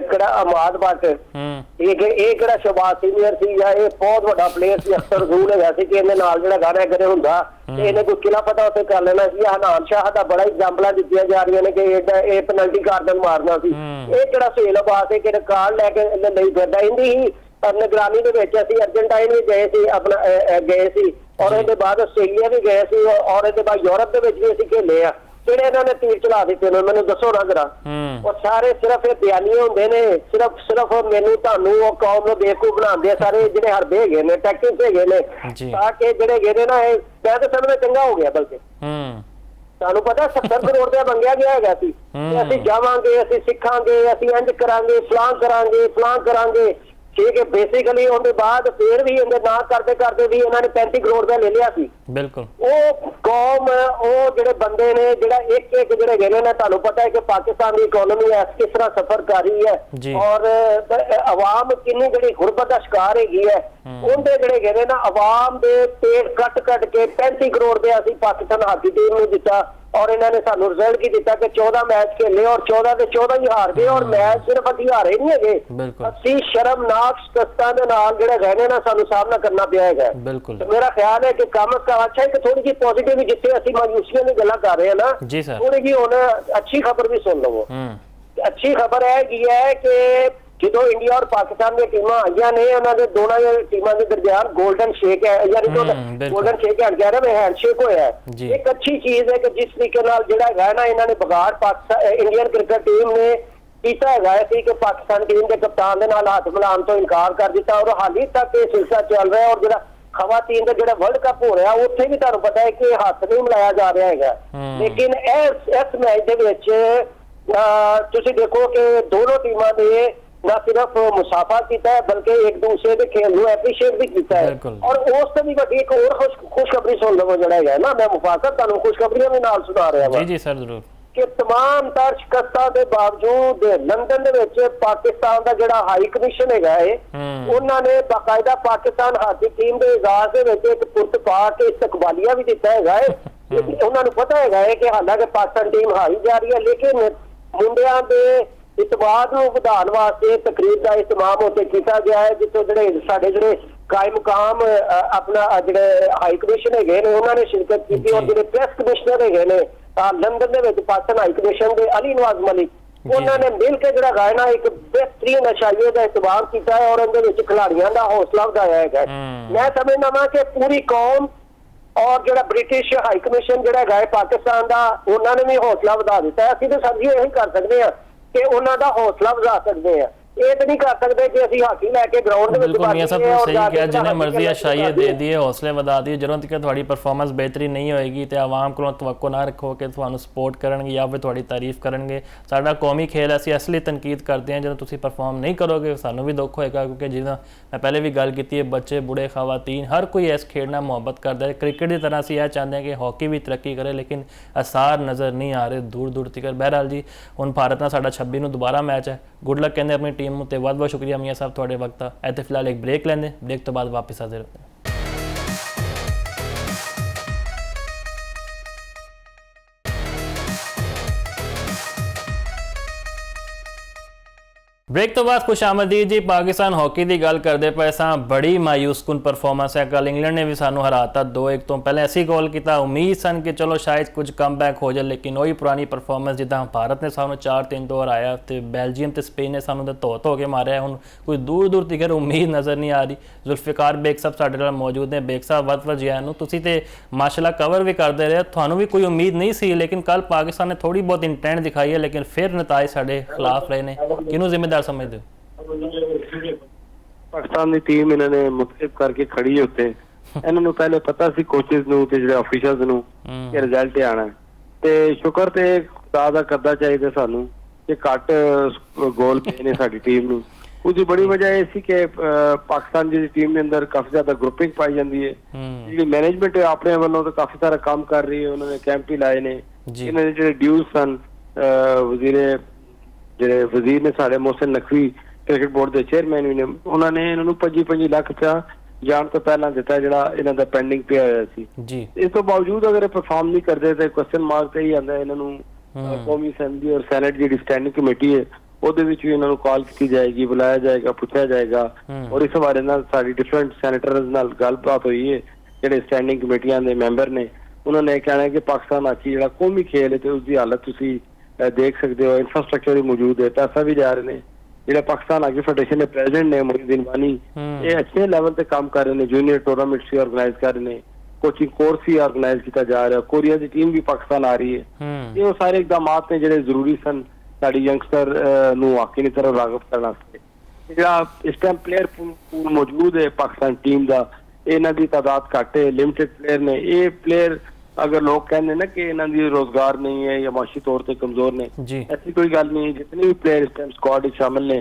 ਕਿਹੜਾ ਅਮਾਦ ਬੱਟ ਇਹ ਕਿਹੜਾ ਸ਼ਬਾਜ਼ ਸੀਨੀਅਰ ਸੀ ਜਾਂ ਇਹ ਬਹੁਤ ਵੱਡਾ ਪਲੇਅਰ ਸੀ ਅਖਤਰ ਰਸੂਲ ਹੈਗਾ ਸੀ ਕਿ ਇਹਦੇ ਨਾਲ ਜਿਹੜਾ ਗਾਣਾ ਕਰੇ ਹੁੰਦਾ ਤੇ ਇਹਨੇ ਕੋਈ ਕਿਲਾ ਪਤਾ ਉੱਥੇ ਕਰ ਲੈਣਾ ਸੀ। ਹਨਾਨ ਸ਼ਾਹ ਦਾ ਬੜਾ ਐਗਜ਼ਾਮਪਲਾਂ ਦਿੱਤੀਆਂ ਜਾ ਰਹੀਆਂ ਨੇ ਕਿ ਇਹ ਪੈਨਲਟੀ ਕਾਰਡਨ ਮਾਰਨਾ ਸੀ। ਇਹ ਕਿਹੜਾ ਸੇਲਬਾਜ਼ ਹੈ ਕਿ ਰਿਕਾਰਡ ਲੈ ਕੇ ਨਹੀਂ ਫਿਰਦਾ। ਇਹਦੀ ਹੀ ਨਿਗਰਾਨੀ ਦੇ ਵਿੱਚ ਅਸੀਂ ਅਰਜਨਟਾਈਨ ਵੀ ਗਏ ਸੀ ਗਏ ਸੀ ਔਰ ਉਹਦੇ ਬਾਅਦ ਆਸਟ੍ਰੇਲੀਆ ਵੀ ਗਏ ਸੀ ਔਰ ਇਹਦੇ ਬਾਅਦ ਯੂਰਪ ਦੇ ਵਿੱਚ ਵੀ ਅਸੀਂ ਖੇਲੇ ਆ। ਜਿਹੜੇ ਇਹਨਾਂ ਨੇ ਤੀਰ ਚਲਾ ਦਿੱਤੇ ਨੇ ਮੈਨੂੰ ਦੱਸੋ ਨਾ ਜਰਾ ਉਹ ਸਾਰੇ ਸਿਰਫ ਇਹ ਬਿਆਨੀ ਹੁੰਦੇ ਨੇ ਸਿਰਫ ਮੈਨੂੰ ਤੁਹਾਨੂੰ ਉਹ ਕੌਮ ਨੂੰ ਬੇਵਕੂਫ ਬਣਾਉਂਦੇ ਸਾਰੇ ਜਿਹੜੇ ਹਰਬੇ ਹੈਗੇ ਨੇ ਟੈਕਟਿਕਸ ਹੈਗੇ ਨੇ ਤਾਂ ਕਿ ਜਿਹੜੇ ਹੈਗੇ ਨੇ ਨਾ ਇਹ ਮੈਂ ਤਾਂ ਸਮਝਦਾ ਚੰਗਾ ਹੋ ਗਿਆ ਬਲਕਿ ਤੁਹਾਨੂੰ ਪਤਾ 70 ਕਰੋੜ ਦਾ ਮੰਗਿਆ ਗਿਆ ਹੈਗਾ ਸੀ ਅਸੀਂ ਜਾਵਾਂਗੇ ਅਸੀਂ ਸਿੱਖਾਂਗੇ ਅਸੀਂ ਇੰਜ ਕਰਾਂਗੇ ਫਲਾਂ ਕਰਾਂਗੇ ਠੀਕ ਹੈ। ਬੇਸਿਕਲੀ ਉਹਦੇ ਬਾਅਦ ਫੇਰ ਵੀ ਇਹਦੇ ਨਾ ਕਰਦੇ ਵੀ ਇਹਨਾਂ ਨੇ 35 ਕਰੋੜ ਦਾ ਲੈ ਲਿਆ ਸੀ। ਬਿਲਕੁਲ ਉਹ ਕੌਮ ਉਹ ਜਿਹੜੇ ਬੰਦੇ ਨੇ ਜਿਹੜਾ ਇੱਕ ਜਿਹੜੇ ਗਏ ਨੇ ਤੁਹਾਨੂੰ ਪਤਾ ਹੈ ਕਿ ਪਾਕਿਸਤਾਨ ਦੀ ਇਕਨੋਮੀ ਕਿਸ ਤਰ੍ਹਾਂ ਸਫਰ ਕਰ ਰਹੀ ਹੈ ਔਰ ਆਵਾਮ ਕਿੰਨੀ ਜਿਹੜੀ ਗੁਰਬਤ ਦਾ ਸ਼ਿਕਾਰ ਹੈਗੀ ਹੈ। ਉਹਦੇ ਜਿਹੜੇ ਗਏ ਨੇ ਨਾ ਆਵਾਮ ਦੇ ਪੇਟ ਕੱਟ ਕੇ 35 ਕਰੋੜ ਦੇ ਅਸੀਂ ਪਾਕਿਸਤਾਨ ਹਾਕੀ ਟੀਮ ਨੂੰ ਦਿੱਤਾ ਔਰ ਇਹਨਾਂ ਨੇ ਸਾਨੂੰ ਰਿਜ਼ਲਟ ਕੀ ਦਿੱਤਾ ਕਿ 14 ਮੈਚ ਖੇਲੇ ਔਰ 14 ਦੇ 14 ਹੀ ਹਾਰ ਗਏ ਔਰ ਮੈਚ ਸਿਰਫ ਅਸੀਂ ਹਾਰੇ ਨਹੀਂ ਹੈਗੇ ਅਸੀਂ ਸ਼ਰਮਨਾਕ ਸ਼ਿਕਸਤਾਂ ਦੇ ਨਾਲ ਜਿਹੜੇ ਗਏ ਨੇ ਨਾ ਸਾਨੂੰ ਸਾਹਮਣਾ ਕਰਨਾ ਪਿਆ ਹੈਗਾ। ਮੇਰਾ ਖਿਆਲ ਹੈ ਕਿ ਕੰਮ ਅੱਛਾ ਇੱਕ ਥੋੜੀ ਜਿਹੀ ਪੋਜ਼ਿਟਿਵ ਜਿੱਥੇ ਅਸੀਂ ਮਾਯੂਸੀਆਂ ਦੀ ਗੱਲਾਂ ਕਰ ਰਹੇ ਹਾਂ ਨਾ ਥੋੜੀ ਜਿਹੀ ਹੁਣ ਅੱਛੀ ਖਬਰ ਵੀ ਸੁਣ ਲਵੋ। ਅੱਛੀ ਖਬਰ ਹੈ ਕੀ ਹੈ ਕਿ ਜਦੋਂ ਇੰਡੀਆ ਔਰ ਪਾਕਿਸਤਾਨ ਦੀਆਂ ਟੀਮਾਂ ਆਈਆਂ ਨੇ ਉਹਨਾਂ ਦੇ ਦੋਨਾਂ ਟੀਮਾਂ ਦੇ ਦਰਮਿਆਨ ਗੋਲਡਨ ਸ਼ੇਕ ਹੈ ਯਾਨੀ ਗੋਲਡਨ ਸ਼ੇਕ ਹੈਂਡਸ਼ੇਕ ਹੋਇਆ ਹੈ। ਇੱਕ ਅੱਛੀ ਚੀਜ਼ ਹੈ ਕਿ ਜਿਸ ਤਰੀਕੇ ਨਾਲ ਜਿਹੜਾ ਹੈਗਾ ਨਾ ਇਹਨਾਂ ਨੇ ਬਗਾੜ ਪਾਕਿਸਤਾਨ ਇੰਡੀਅਨ ਕ੍ਰਿਕਟ ਟੀਮ ਨੇ ਕੀਤਾ ਹੈਗਾ ਸੀ ਕਿ ਪਾਕਿਸਤਾਨ ਟੀਮ ਦੇ ਕਪਤਾਨ ਦੇ ਨਾਲ ਹੱਥ ਮਿਲਾਉਣ ਤੋਂ ਇਨਕਾਰ ਕਰ ਦਿੱਤਾ ਔਰ ਹਾਲੇ ਤੱਕ ਇਹ ਸਿਲਸਿਲਾ ਚੱਲ ਰਿਹਾ ਔਰ ਜਿਹੜਾ ਖਵਾਤੀਨ ਦਾ ਜਿਹੜਾ ਵਰਲਡ ਕੱਪ ਹੋ ਰਿਹਾ ਉੱਥੇ ਵੀ ਤੁਹਾਨੂੰ ਪਤਾ ਹੈ ਕਿ ਹੱਥ ਨਹੀਂ ਮਿਲਾਇਆ ਜਾ ਰਿਹਾ ਹੈਗਾ। ਲੇਕਿਨ ਇਸ ਮੈਚ ਦੇ ਵਿੱਚ ਤੁਸੀਂ ਦੇਖੋ ਕਿ ਦੋਨੋਂ ਟੀਮਾਂ ਦੇ ਨਾ ਸਿਰਫ ਮੁਸਾਫਾ ਕੀਤਾ ਹੈ ਬਲਕਿ ਇੱਕ ਦੂਸਰੇ ਦੇ ਖੇਲ ਨੂੰ ਐਪਰੀਸ਼ੀਏਟ ਵੀ ਕੀਤਾ ਹੈ ਔਰ ਉਸ ਤੋਂ ਵੀ ਵੱਡੀ ਇੱਕ ਹੋਰ ਖੁਸ਼ਖਬਰੀ ਸੁਣ ਲਵੋ ਜਿਹੜਾ ਹੈਗਾ ਨਾ ਮੈਂ ਮੁਫਾਸਰ ਤੁਹਾਨੂੰ ਖੁਸ਼ਖਬਰੀਆਂ ਵੀ ਨਾਲ ਸੁਣਾ ਰਿਹਾ ਹਾਂ। ਜੀ ਸਰ ਜ਼ਰੂਰ ਕਿ ਤਮਾਮ ਤਰ ਸ਼ਿਕਸਤਾਂ ਦੇ ਬਾਵਜੂਦ ਲੰਡਨ ਦੇ ਵਿੱਚ ਪਾਕਿਸਤਾਨ ਦਾ ਜਿਹੜਾ ਹਾਈ ਕਮਿਸ਼ਨ ਹੈਗਾ ਹੈ ਉਹਨਾਂ ਨੇ ਬਾਕਾਇਦਾ ਪਾਕਿਸਤਾਨ ਹਾਕੀ ਟੀਮ ਦੇ ਇਜਾਜ਼ ਦੇ ਵਿੱਚ ਇੱਕ ਪੁਰਤ ਪਾ ਕੇ ਇਸਤਕਬਾਲੀਆ ਵੀ ਦਿੱਤਾ ਹੈਗਾ ਹੈ। ਉਹਨਾਂ ਨੂੰ ਪਤਾ ਹੈਗਾ ਹੈ ਕਿ ਹਾਲਾਂਕਿ ਪਾਕਿਸਤਾਨ ਟੀਮ ਹਾਰੀ ਜਾ ਰਹੀ ਹੈ ਲੇਕਿਨ ਮੁੰਡਿਆਂ ਦੇ ਇਤਬਾਰ ਨੂੰ ਵਧਾਉਣ ਵਾਸਤੇ ਤਕਰੀਬ ਦਾ ਇਤਮਾਮ ਉੱਥੇ ਕੀਤਾ ਗਿਆ ਹੈ ਜਿੱਥੋਂ ਜਿਹੜੇ ਸਾਡੇ ਜਿਹੜੇ ਕਾਇਮ ਮੁਕਾਮ ਆਪਣਾ ਜਿਹੜੇ ਹਾਈ ਕਮਿਸ਼ਨ ਹੈਗੇ ਨੇ ਉਹਨਾਂ ਨੇ ਸ਼ਿਰਕਤ ਕੀਤੀ ਔਰ ਜਿਹੜੇ ਪ੍ਰੈਸ ਕਮਿਸ਼ਨਰ ਹੈਗੇ ਨੇ ਲੰਡਨ ਦੇ ਵਿੱਚ ਪਾਕਿਸਤਾਨ ਹਾਈ ਕਮਿਸ਼ਨ ਦੇ ਅਲੀ ਨਵਾਜ਼ ਮਲਿਕ ਉਹਨਾਂ ਨੇ ਮਿਲ ਕੇ ਜਿਹੜਾ ਗਾਇਨਾ ਇੱਕ ਬਿਹਤਰੀਨ ਨਸ਼ਾਈਏ ਦਾ ਇਤਮਾਮ ਕੀਤਾ ਹੈ ਔਰ ਉਹਦੇ ਵਿੱਚ ਖਿਡਾਰੀਆਂ ਦਾ ਹੌਸਲਾ ਵਧਾਇਆ ਹੈਗਾ। ਮੈਂ ਸਮਝਦਾ ਵਾਂ ਕਿ ਪੂਰੀ ਕੌਮ ਔਰ ਜਿਹੜਾ ਬ੍ਰਿਟਿਸ਼ ਹਾਈ ਕਮਿਸ਼ਨ ਜਿਹੜਾ ਹੈਗਾ ਪਾਕਿਸਤਾਨ ਦਾ ਉਹਨਾਂ ਨੇ ਵੀ ਹੌਸਲਾ ਵਧਾ ਦਿੱਤਾ ਹੈ। ਅਸੀਂ ਤਾਂ ਸਭ ਇਹੀ ਕਰ ਸਕਦੇ ਹਾਂ ਕਿ ਉਹਨਾਂ ਦਾ ਹੌਸਲਾ ਵਧਾ ਸਕਦੇ ਹਾਂ। ਇਹ ਤਾਂ ਨਹੀਂ ਕਰ ਸਕਦੇ ਕਿ ਅਸੀਂ ਹਾਕੀ ਲੈ ਕੇ ਗਰਾਊਂਡ ਦੇ ਵਿੱਚ ਸਹੀ ਕਿਹਾ ਜਿੰਨੇ ਮਰਜ਼ੀ ਆਸ਼ਾਈਏ ਦੇ ਦਈਏ ਹੌਸਲੇ ਵਧਾ ਦਈਏ ਜਦੋਂ ਤੱਕ ਤੁਹਾਡੀ ਪਰਫਾਰਮੈਂਸ ਬਿਹਤਰੀਨ ਨਹੀਂ ਹੋਏਗੀ ਤੇ ਆਵਾਮ ਕੋਲੋਂ ਤਵੱਕੋ ਨਾ ਰੱਖੋ ਕਿ ਤੁਹਾਨੂੰ ਸਪੋਰਟ ਕਰਨਗੇ ਜਾਂ ਫਿਰ ਤੁਹਾਡੀ ਤਾਰੀਫ ਕਰਨਗੇ। ਸਾਡਾ ਕੌਮੀ ਖੇਲ ਅਸੀਂ ਇਸ ਲਈ ਤਨਕੀਦ ਕਰਦੇ ਹਾਂ ਜਦੋਂ ਤੁਸੀਂ ਪਰਫਾਰਮ ਨਹੀਂ ਕਰੋਗੇ ਸਾਨੂੰ ਵੀ ਦੁੱਖ ਹੋਏਗਾ ਕਿਉਂਕਿ ਜਿੱਦਾਂ ਮੈਂ ਪਹਿਲੇ ਵੀ ਗੱਲ ਕੀਤੀ ਹੈ ਬੱਚੇ ਬੁੜੇ ਖਵਾਤੀਨ ਹਰ ਕੋਈ ਇਸ ਖੇਡ ਨਾਲ ਮੁਹੱਬਤ ਕਰਦਾ ਹੈ। ਕ੍ਰਿਕਟ ਦੀ ਤਰ੍ਹਾਂ ਅਸੀਂ ਇਹ ਚਾਹੁੰਦੇ ਹਾਂ ਕਿ ਹਾਕੀ ਵੀ ਤਰੱਕੀ ਕਰੇ ਲੇਕਿਨ ਅਸਾਰ ਨਜ਼ਰ ਨਹੀਂ ਆ ਰਹੇ ਦੂਰ ਤੱਕ। ਬਹਿਰਹਾਲ ਜੀ ਹੁਣ ਭਾਰਤ ਨਾਲ ਸਾਡਾ 26 ਨੂੰ ਦੁਬਾਰਾ ਮੈਚ ਹੈ। ਗੁੱਡ ਲੱਕ ਕਹਿੰਦੇ ਆਪਣੀ ਟੀਮ ਨੂੰ। ਤੇ ਬਹੁਤ ਬਹੁਤ ਸ਼ੁਕਰੀਆ ਮੀਆਂ ਸਾਹਿਬ ਤੁਹਾਡੇ ਵਕਤ ਦਾ। ਇੱਥੇ ਫਿਲਹਾਲ ਇੱਕ ਬ੍ਰੇਕ ਲੈਂਦੇ, ਬ੍ਰੇਕ ਤੋਂ ਬਾਅਦ ਵਾਪਸ ਹਾਜ਼ਰ ਹੁੰਦੇ। ब्रेक तो बाद खुश आमदीद जी। पाकिस्तान हॉकी की गल करते पे सां, बड़ी मायूस कुन परफॉर्मेंस है। कल इंग्लैंड ने भी सानू हराता 2-1 तो पहले ऐसी गोल किया, उम्मीद सन कि चलो शायद कुछ कम बैक हो जाए, लेकिन वही पुरानी परफॉर्मेंस जिदा भारत ने सानू 4-3 तो हराया, तो बेल्जियम तो स्पेन ने सानू धो के मारिया। हुण कोई दूर दूर तक उम्मीद नज़र नहीं आ रही। जुल्फिकार बेग साहब साडे नाल मौजूद ने। बेग साहब वध जियां तुसीं ते माशाअल्लाह कवर भी करते रहे, थानू भी कोई उम्मीद नहीं सी, लेकिन कल पाकिस्तान ने थोड़ी बहुत इंटेंट दिखाई है, लेकिन फिर नताइज साडे खिलाफ रहे ने। किहनूं जिम्मेदार समझते हो? पाकिस्तान की टीम इन्होंने मुख्तलिफ करके खड़ी उत्ते। इन्होंने पहले पता सी कोचेस नूं ते जिहड़े ऑफिसर्स नूं कि रिजल्ट आना है, ते शुक्र ते खुदा दा करदा चाहिए सानू कि घट गोल पे ने साडी टीम नूं। उसकी बड़ी वजह यह सी कि पाकिस्तान की टीम के अंदर काफी ज्यादा ग्रुपिंग पाई जाती है। जी मैनेजमेंट अपने वालों तो काफी सारा काम कर रही है, उन्होंने कैंप भी लाए ने। इन्होंने जो ड्यूज सन वजीर ने साढ़े मोहसिन नकवी क्रिकेट बोर्ड के चेयरमैन भी ने, उन्होंने इन्होंने 25 लाख रुपया जान तो पहला दिता जिहड़ा इन्हां दा पेंडिंग पिया होया सी। इस तो बावजूद अगर परफॉर्म नहीं करते तो क्वेश्चन मार्क तो ही आंदा इन्होंने। कौमी असैंबली और सैनेट जी स्टैंडिंग कमेटी है ਉਹਦੇ ਵਿੱਚ ਵੀ ਇਹਨਾਂ ਨੂੰ ਕਾਲ ਕੀਤੀ ਜਾਏਗੀ, ਬੁਲਾਇਆ ਜਾਏਗਾ, ਪੁੱਛਿਆ ਜਾਏਗਾ। ਔਰ ਇਸ ਬਾਰੇ ਨਾਲ ਸਾਡੀ ਡਿਫਰੈਂਟ ਸੈਨੇਟਰਸ ਨਾਲ ਗੱਲਬਾਤ ਹੋਈ ਹੈ, ਜਿਹੜੇ ਸਟੈਂਡਿੰਗ ਕਮੇਟੀਆਂ ਦੇ ਮੈਂਬਰ ਨੇ। ਉਹਨਾਂ ਨੇ ਕਹਿਣਾ ਕਿ ਪਾਕਿਸਤਾਨ ਹਾਕੀ ਜਿਹੜਾ ਕੌਮੀ ਖੇਲ ਹੈ ਤੇ ਉਸ ਦੀ ਹਾਲਤ ਤੁਸੀਂ ਦੇਖ ਸਕਦੇ ਹੋ, ਇਨਫਰਾਸਟ੍ਰਕਚਰ ਵੀ ਮੌਜੂਦ ਹੈ, ਪੈਸਾ ਵੀ ਜਾ ਰਹੇ ਨੇ। ਜਿਹੜਾ ਪਾਕਿਸਤਾਨ ਹਾਕੀ ਫੈਡਰੇਸ਼ਨ ਦੇ ਪ੍ਰੈਜ਼ੀਡੈਂਟ ਨੇ ਮੋਹਿਦੀਨ ਵਾਨੀ, ਇਹ ਅੱਛੇ ਲੈਵਲ ਤੇ ਕੰਮ ਕਰ ਰਹੇ ਨੇ। ਜੂਨੀਅਰ ਟੂਰਨਾਮੈਂਟਸ ਵੀ ਆਰਗੇਨਾਈਜ਼ ਕਰ ਰਹੇ ਨੇ, ਕੋਚਿੰਗ ਕੋਰਸ ਵੀ ਆਰਗੇਨਾਈਜ਼ ਕੀਤਾ ਜਾ ਰਿਹਾ। ਕੋਰੀਆ ਦੀ ਟੀਮ ਵੀ ਪਾਕਿਸਤਾਨ ਆ ਰਹੀ ਹੈ। ਇਹ ਉਹ ਸਾਰੇ ਇਕਦਾਮਾਤ ਨੇ ਜਿਹੜੇ ਜ਼ਰੂਰੀ ਸਨ ਸਾਡੀ ਯੰਗਸਟਰ ਨੂੰ ਹਾਕੀ ਦੀ ਤਰਫ ਰਾਗਬ ਕਰਨ ਵਾਸਤੇ। ਜਿਹੜਾ ਇਸ ਟਾਈਮ ਪਲੇਅਰ ਪੂਲ ਮੌਜੂਦ ਹੈ ਪਾਕਿਸਤਾਨ ਟੀਮ ਦਾ, ਇਹਨਾਂ ਦੀ ਤਾਦਾਦ ਘੱਟ ਹੈ, ਲਿਮਿਟਡ ਪਲੇਅਰ ਨੇ। ਇਹ ਪਲੇਅਰ अगर लोग कहते ना कि इन्हों की रोजगार नहीं है या माशी तौर पर कमजोर ने, ऐसी कोई गल नहीं। जितने भी प्लेयर इस टाइम स्क्वाड शामिल ने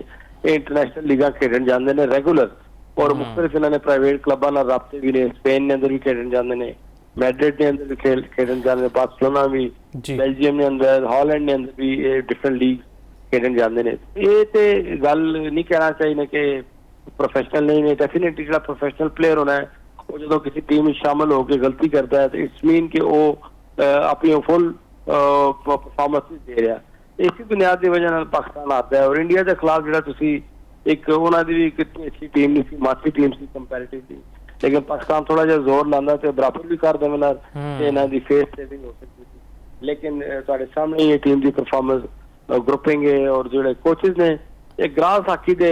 इंटरनेशनल लीगा खेडन जाते हैं रेगुलर, और मुख्तलिफ इन्होंने प्राइवेट क्लबों नाल राबते भी ने। स्पेन के अंदर भी खेडन जाते हैं, मैड्रिड के अंदर भी खेडन जाते हैं, बार्सिलोना भी, बेल्जियम के अंदर, हॉलैंड के अंदर भी डिफरेंट लीग खेडन जाते हैं। ये तो गल नहीं कहना चाहिए कि प्रोफेशनल नहीं ने। डेफिनेटली जो प्रोफेशनल प्लेयर होना है जो किसी टीम में शामिल होकर गलती करता है तो इट्स मीन कि वो अपनी फुल परफॉर्मेंस दे रहा। इसी बुनियाद की वजह पाकिस्तान आता है। और इंडिया के खिलाफ जो एक उन्होंने भी कितनी अच्छी टीम नहीं सी, मासी टीम सी कंपैरेटिवली, लेकिन पाकिस्तान थोड़ा जिहा जोर लांदा तो बराबर भी कर देवे नाल इन्हां दी फेस सेविंग हो सकती थी। लेकिन तुहाडे सामने ये टीम की परफॉर्मेंस ग्रुपिंग है और जो कोचेस ने एक ग्रास हाकी दे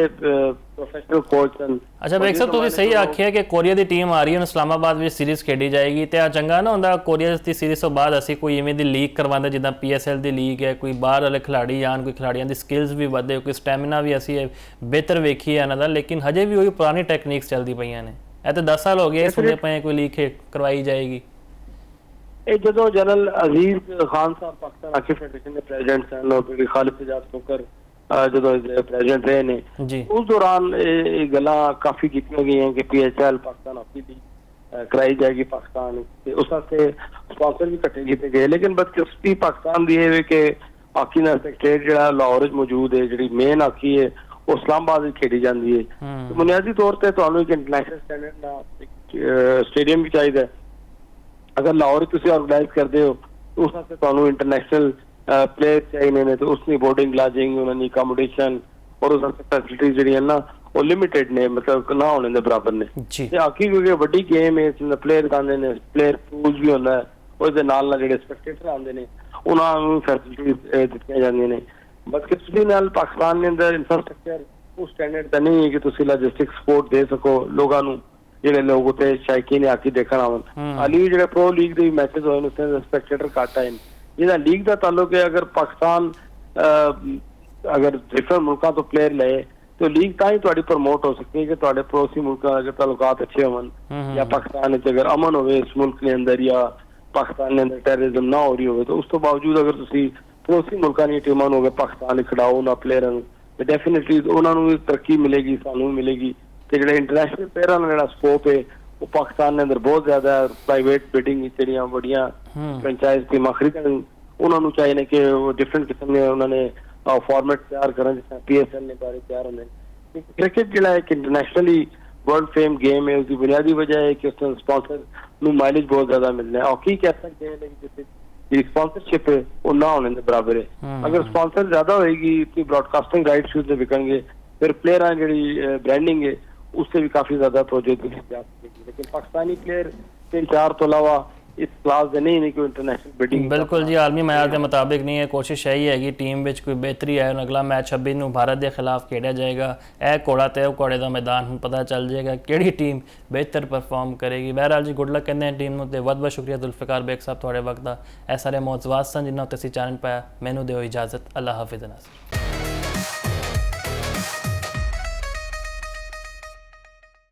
प्रोफेशनल कोच ਹਨ। ਅੱਛਾ ਬੇਗ ਸਾਹਿਬ ਤੁਸੀਂ ਸਹੀ ਆਖਿਆ ਕਿ ਕੋਰੀਆ ਦੀ ਟੀਮ ਆ ਰਹੀ ਹੈ, ਇਸਲਾਮਾਬਾਦ ਵਿੱਚ ਸੀਰੀਜ਼ ਖੇਡੀ ਜਾਏਗੀ, ਤੇ ਆ ਚੰਗਾ ਨਾ ਹੁੰਦਾ ਕੋਰੀਆ ਦੀ ਸੀਰੀਜ਼ ਤੋਂ ਬਾਅਦ ਅਸੀਂ ਕੋਈ ਇਵੇਂ ਦੀ ਲੀਗ ਕਰਵਾਉਂਦੇ ਜਿੱਦਾਂ PSL ਦੀ ਲੀਗ ਹੈ, ਕੋਈ ਬਾਹਰ ਵਾਲੇ ਖਿਡਾਰੀ ਆਣ, ਕੋਈ ਖਿਡਾਰੀਆਂ ਦੀ ਸਕਿੱਲਸ ਵੀ ਵਧੇ, ਕੋਈ ਸਟੈਮਿਨਾ ਵੀ ਅਸੀਂ ਬਿਹਤਰ ਵੇਖੀ ਹੈ ਇਹਨਾਂ ਦਾ। ਲੇਕਿਨ ਹਜੇ ਵੀ ਉਹੀ ਪੁਰਾਣੀ ਟੈਕਨੀਕਸ ਚੱਲਦੀ ਪਈਆਂ ਨੇ। ਇਹ ਤਾਂ 10 ਸਾਲ ਹੋ ਗਏ ਸੁਣਦੇ ਪਏ ਕੋਈ ਲੀਗ ਕਰਵਾਈ ਜਾਏਗੀ। ਇਹ ਜਦੋਂ ਜਨਰਲ ਅਜ਼ੀਜ਼ ਖਾਨ ਸਾਹਿਬ ਪਾਕਿਸਤਾਨ ਹਾਕੀ ਫੈਡਰੇਸ਼ਨ ਦੇ ਪ੍ਰੈਜ਼ੀਡੈਂਟ ਸਨ ਔਰ ਖਾਲਿਦ ਸਜਾਦ ਕੋਕਰ ਜਦੋਂ ਪ੍ਰੈਜ਼ੀਡੈਂਟ ਰਹੇ ਨੇ, ਉਸ ਦੌਰਾਨ ਇਹ ਗੱਲਾਂ ਕਾਫੀ ਕੀਤੀਆਂ ਗਈਆਂ ਕਿ PSL ਪਾਕਿਸਤਾਨ ਹਾਕੀ ਲੀਗ कराई जाएगी पाकिस्तान उस वास्ते स्पॉन्सर भी कट्ठे किए गए। लेकिन बदकिस्मती पाकिस्तान दी है कि हाकी दा सेक्रेटरीट जिहड़ा लाहौर मौजूद है, जिहड़ी मेन हाकी है वो इस्लामाबाद में खेडी जाती है। तो बुनियादी तौर पर तुहानूं एक इंटरनेशनल स्टैंडर्ड दा स्टेडियम भी चाहिए। अगर लाहौर तुसीं ऑर्गेनाइज करते हो तो उस वास्ते तुहानूं इंटरनेशनल प्लेयर चाहिए ने, तो उसकी बोर्डिंग लॉजिंग उन्होंने अकोमोडेशन और उस फैसिलिटीज जिहड़ियां ना वो लिमिटेड ने, मतलब ना होने दे बराबर ने। हाकी क्योंकि वड्डी गेम है, इसमें प्लेयर आंदे ने, प्लेयर पूल भी होंदा है, उसदे नाल नाल जिहड़े स्पेक्टेटर आंदे ने उन्हां नूं फैसिलिटीज दित्तियां जांदियां ने। बदकिस्मती नाल पाकिस्तान दे अंदर इंफ्रास्ट्रक्चर उस स्टैंडर्ड दा नहीं है कि तुसीं लॉजिस्टिक सपोर्ट दे सको लोगां नूं, जिहड़े लोग उत्ते शायकीन हाकी देखण आवन। हाली जिहड़े प्रो लीग दे मैचेस होए ने उसदे स्पेक्टेटर घट आए ने। जिहड़ा लीग दा ताल्लुक है, अगर पाकिस्तान अगर डिफरेंट मुल्कां तो प्लेयर ले तो लीग तां ही प्रमोट हो सकती है कि तुहाडे पड़ोसी मुल्कां अगर ताल्लुकात अच्छे होवन या पाकिस्तान विच अगर अमन होवे इस मुल्क के अंदर या पाकिस्तान के अंदर टेररिज्म ना हो रही हो, तो उस तो बावजूद अगर तुसीं पड़ोसी मुल्कां दी टीमां नूं पाकिस्तान खिडाओ ना प्लेयरां नूं, तो डेफिनेटली उन्हां नूं तरक्की मिलेगी, सानूं मिलेगी। तो जिहड़े इंटरनेशनल प्लेयरां दा जिहड़ा स्कोप है वो पाकिस्तान के अंदर बहुत ज्यादा है। प्राइवेट बिडिंग जिहड़ियां बड़ियां फ्रेंचाइज टीमां खरीदण उन्हां नूं चाहिए कि वो डिफरेंट किस्म दे उन्होंने ਫਾਰਮੈਟ ਤਿਆਰ ਕਰਨ, ਜਿਸ ਤਰ੍ਹਾਂ PSL ਨੇ ਬਾਰੇ ਤਿਆਰ ਹੁੰਦੇ ਨੇ। ਕ੍ਰਿਕਟ ਜਿਹੜਾ ਇੱਕ ਇੰਟਰਨੈਸ਼ਨਲੀ ਵਰਲਡ ਫੇਮ ਗੇਮ ਹੈ, ਉਸਦੀ ਬੁਨਿਆਦੀ ਵਜ੍ਹਾ ਹੈ ਕਿ ਉਸ ਨੂੰ ਸਪਾਂਸਰ ਨੂੰ ਮਾਈਲੇਜ ਬਹੁਤ ਜ਼ਿਆਦਾ ਮਿਲਦਾ ਹੈ। ਹਾਕੀ ਕਹਿ ਸਕਦੇ हैं जिससे ਜਿਹੜੀ ਸਪਾਂਸਰਸ਼ਿਪ ਹੈ ਉਹ ਨਾ ਹੋਣੇ ਦੇ ਬਰਾਬਰ ਹੈ। ਅਗਰ ਸਪਾਂਸਰ ਜ਼ਿਆਦਾ ਹੋਏਗੀ ਤੇ ਬ੍ਰॉडकास्टिंग ਰਾਈਟਸ उससे बिकेंगे, फिर प्लेयर ਜਿਹੜੀ ब्रांडिंग है उससे भी काफी ज्यादा तवज्जो दी जा सकेगी। लेकिन पाकिस्तानी प्लेयर 3-4 तो अलावा इस क्लास ਦੇ ਨਹੀਂ ਕਿ ਇੰਟਰਨੈਸ਼ਨਲ ਬਿਡਿੰਗ ਬਿਲਕੁਲ ਜੀ, ਆਲਮੀ ਮਿਆਰ ਦੇ ਮੁਤਾਬਿਕ ਨਹੀਂ ਹੈ। ਕੋਸ਼ਿਸ਼ ਇਹੀ ਹੈਗੀ ਟੀਮ ਵਿੱਚ ਕੋਈ ਬਿਹਤਰੀ ਆਏ। ਹੁਣ ਅਗਲਾ ਮੈਚ 26 ਨੂੰ ਭਾਰਤ ਦੇ ਖਿਲਾਫ ਖੇਡਿਆ ਜਾਏਗਾ। ਇਹ ਘੋੜਾ ਤੇ ਉਹ ਘੋੜੇ ਦਾ ਮੈਦਾਨ ਹੁਣ ਪਤਾ ਚੱਲ ਜਾਏਗਾ ਕਿਹੜੀ ਟੀਮ ਬਿਹਤਰ ਪਰਫਾਰਮ ਕਰੇਗੀ। ਬਹਰਹਾਲ ਜੀ ਗੁੱਡ ਲੱਕ ਕਹਿੰਦੇ ਹਾਂ ਟੀਮ ਨੂੰ, ਤੇ ਬਹੁਤ ਬਹੁਤ ਸ਼ੁਕਰੀਆ ਜ਼ੁਲਫਿਕਾਰ ਬੇਗ ਸਾਹਿਬ ਤੁਹਾਡੇ ਵਕਤ ਦਾ। ਇਹ ਸਾਰੇ ਮੌਜੂਦਾਤ ਸਨ ਜਿਨ੍ਹਾਂ ਉੱਤੇ ਅਸੀਂ ਚਾਨਣ ਪਾਇਆ। ਮੈਨੂੰ ਦਿਓ ਇਜਾਜ਼ਤ, ਅੱਲਾ ਹਾਫਿਜ਼ ਨਾਜ਼ਰੀਨ।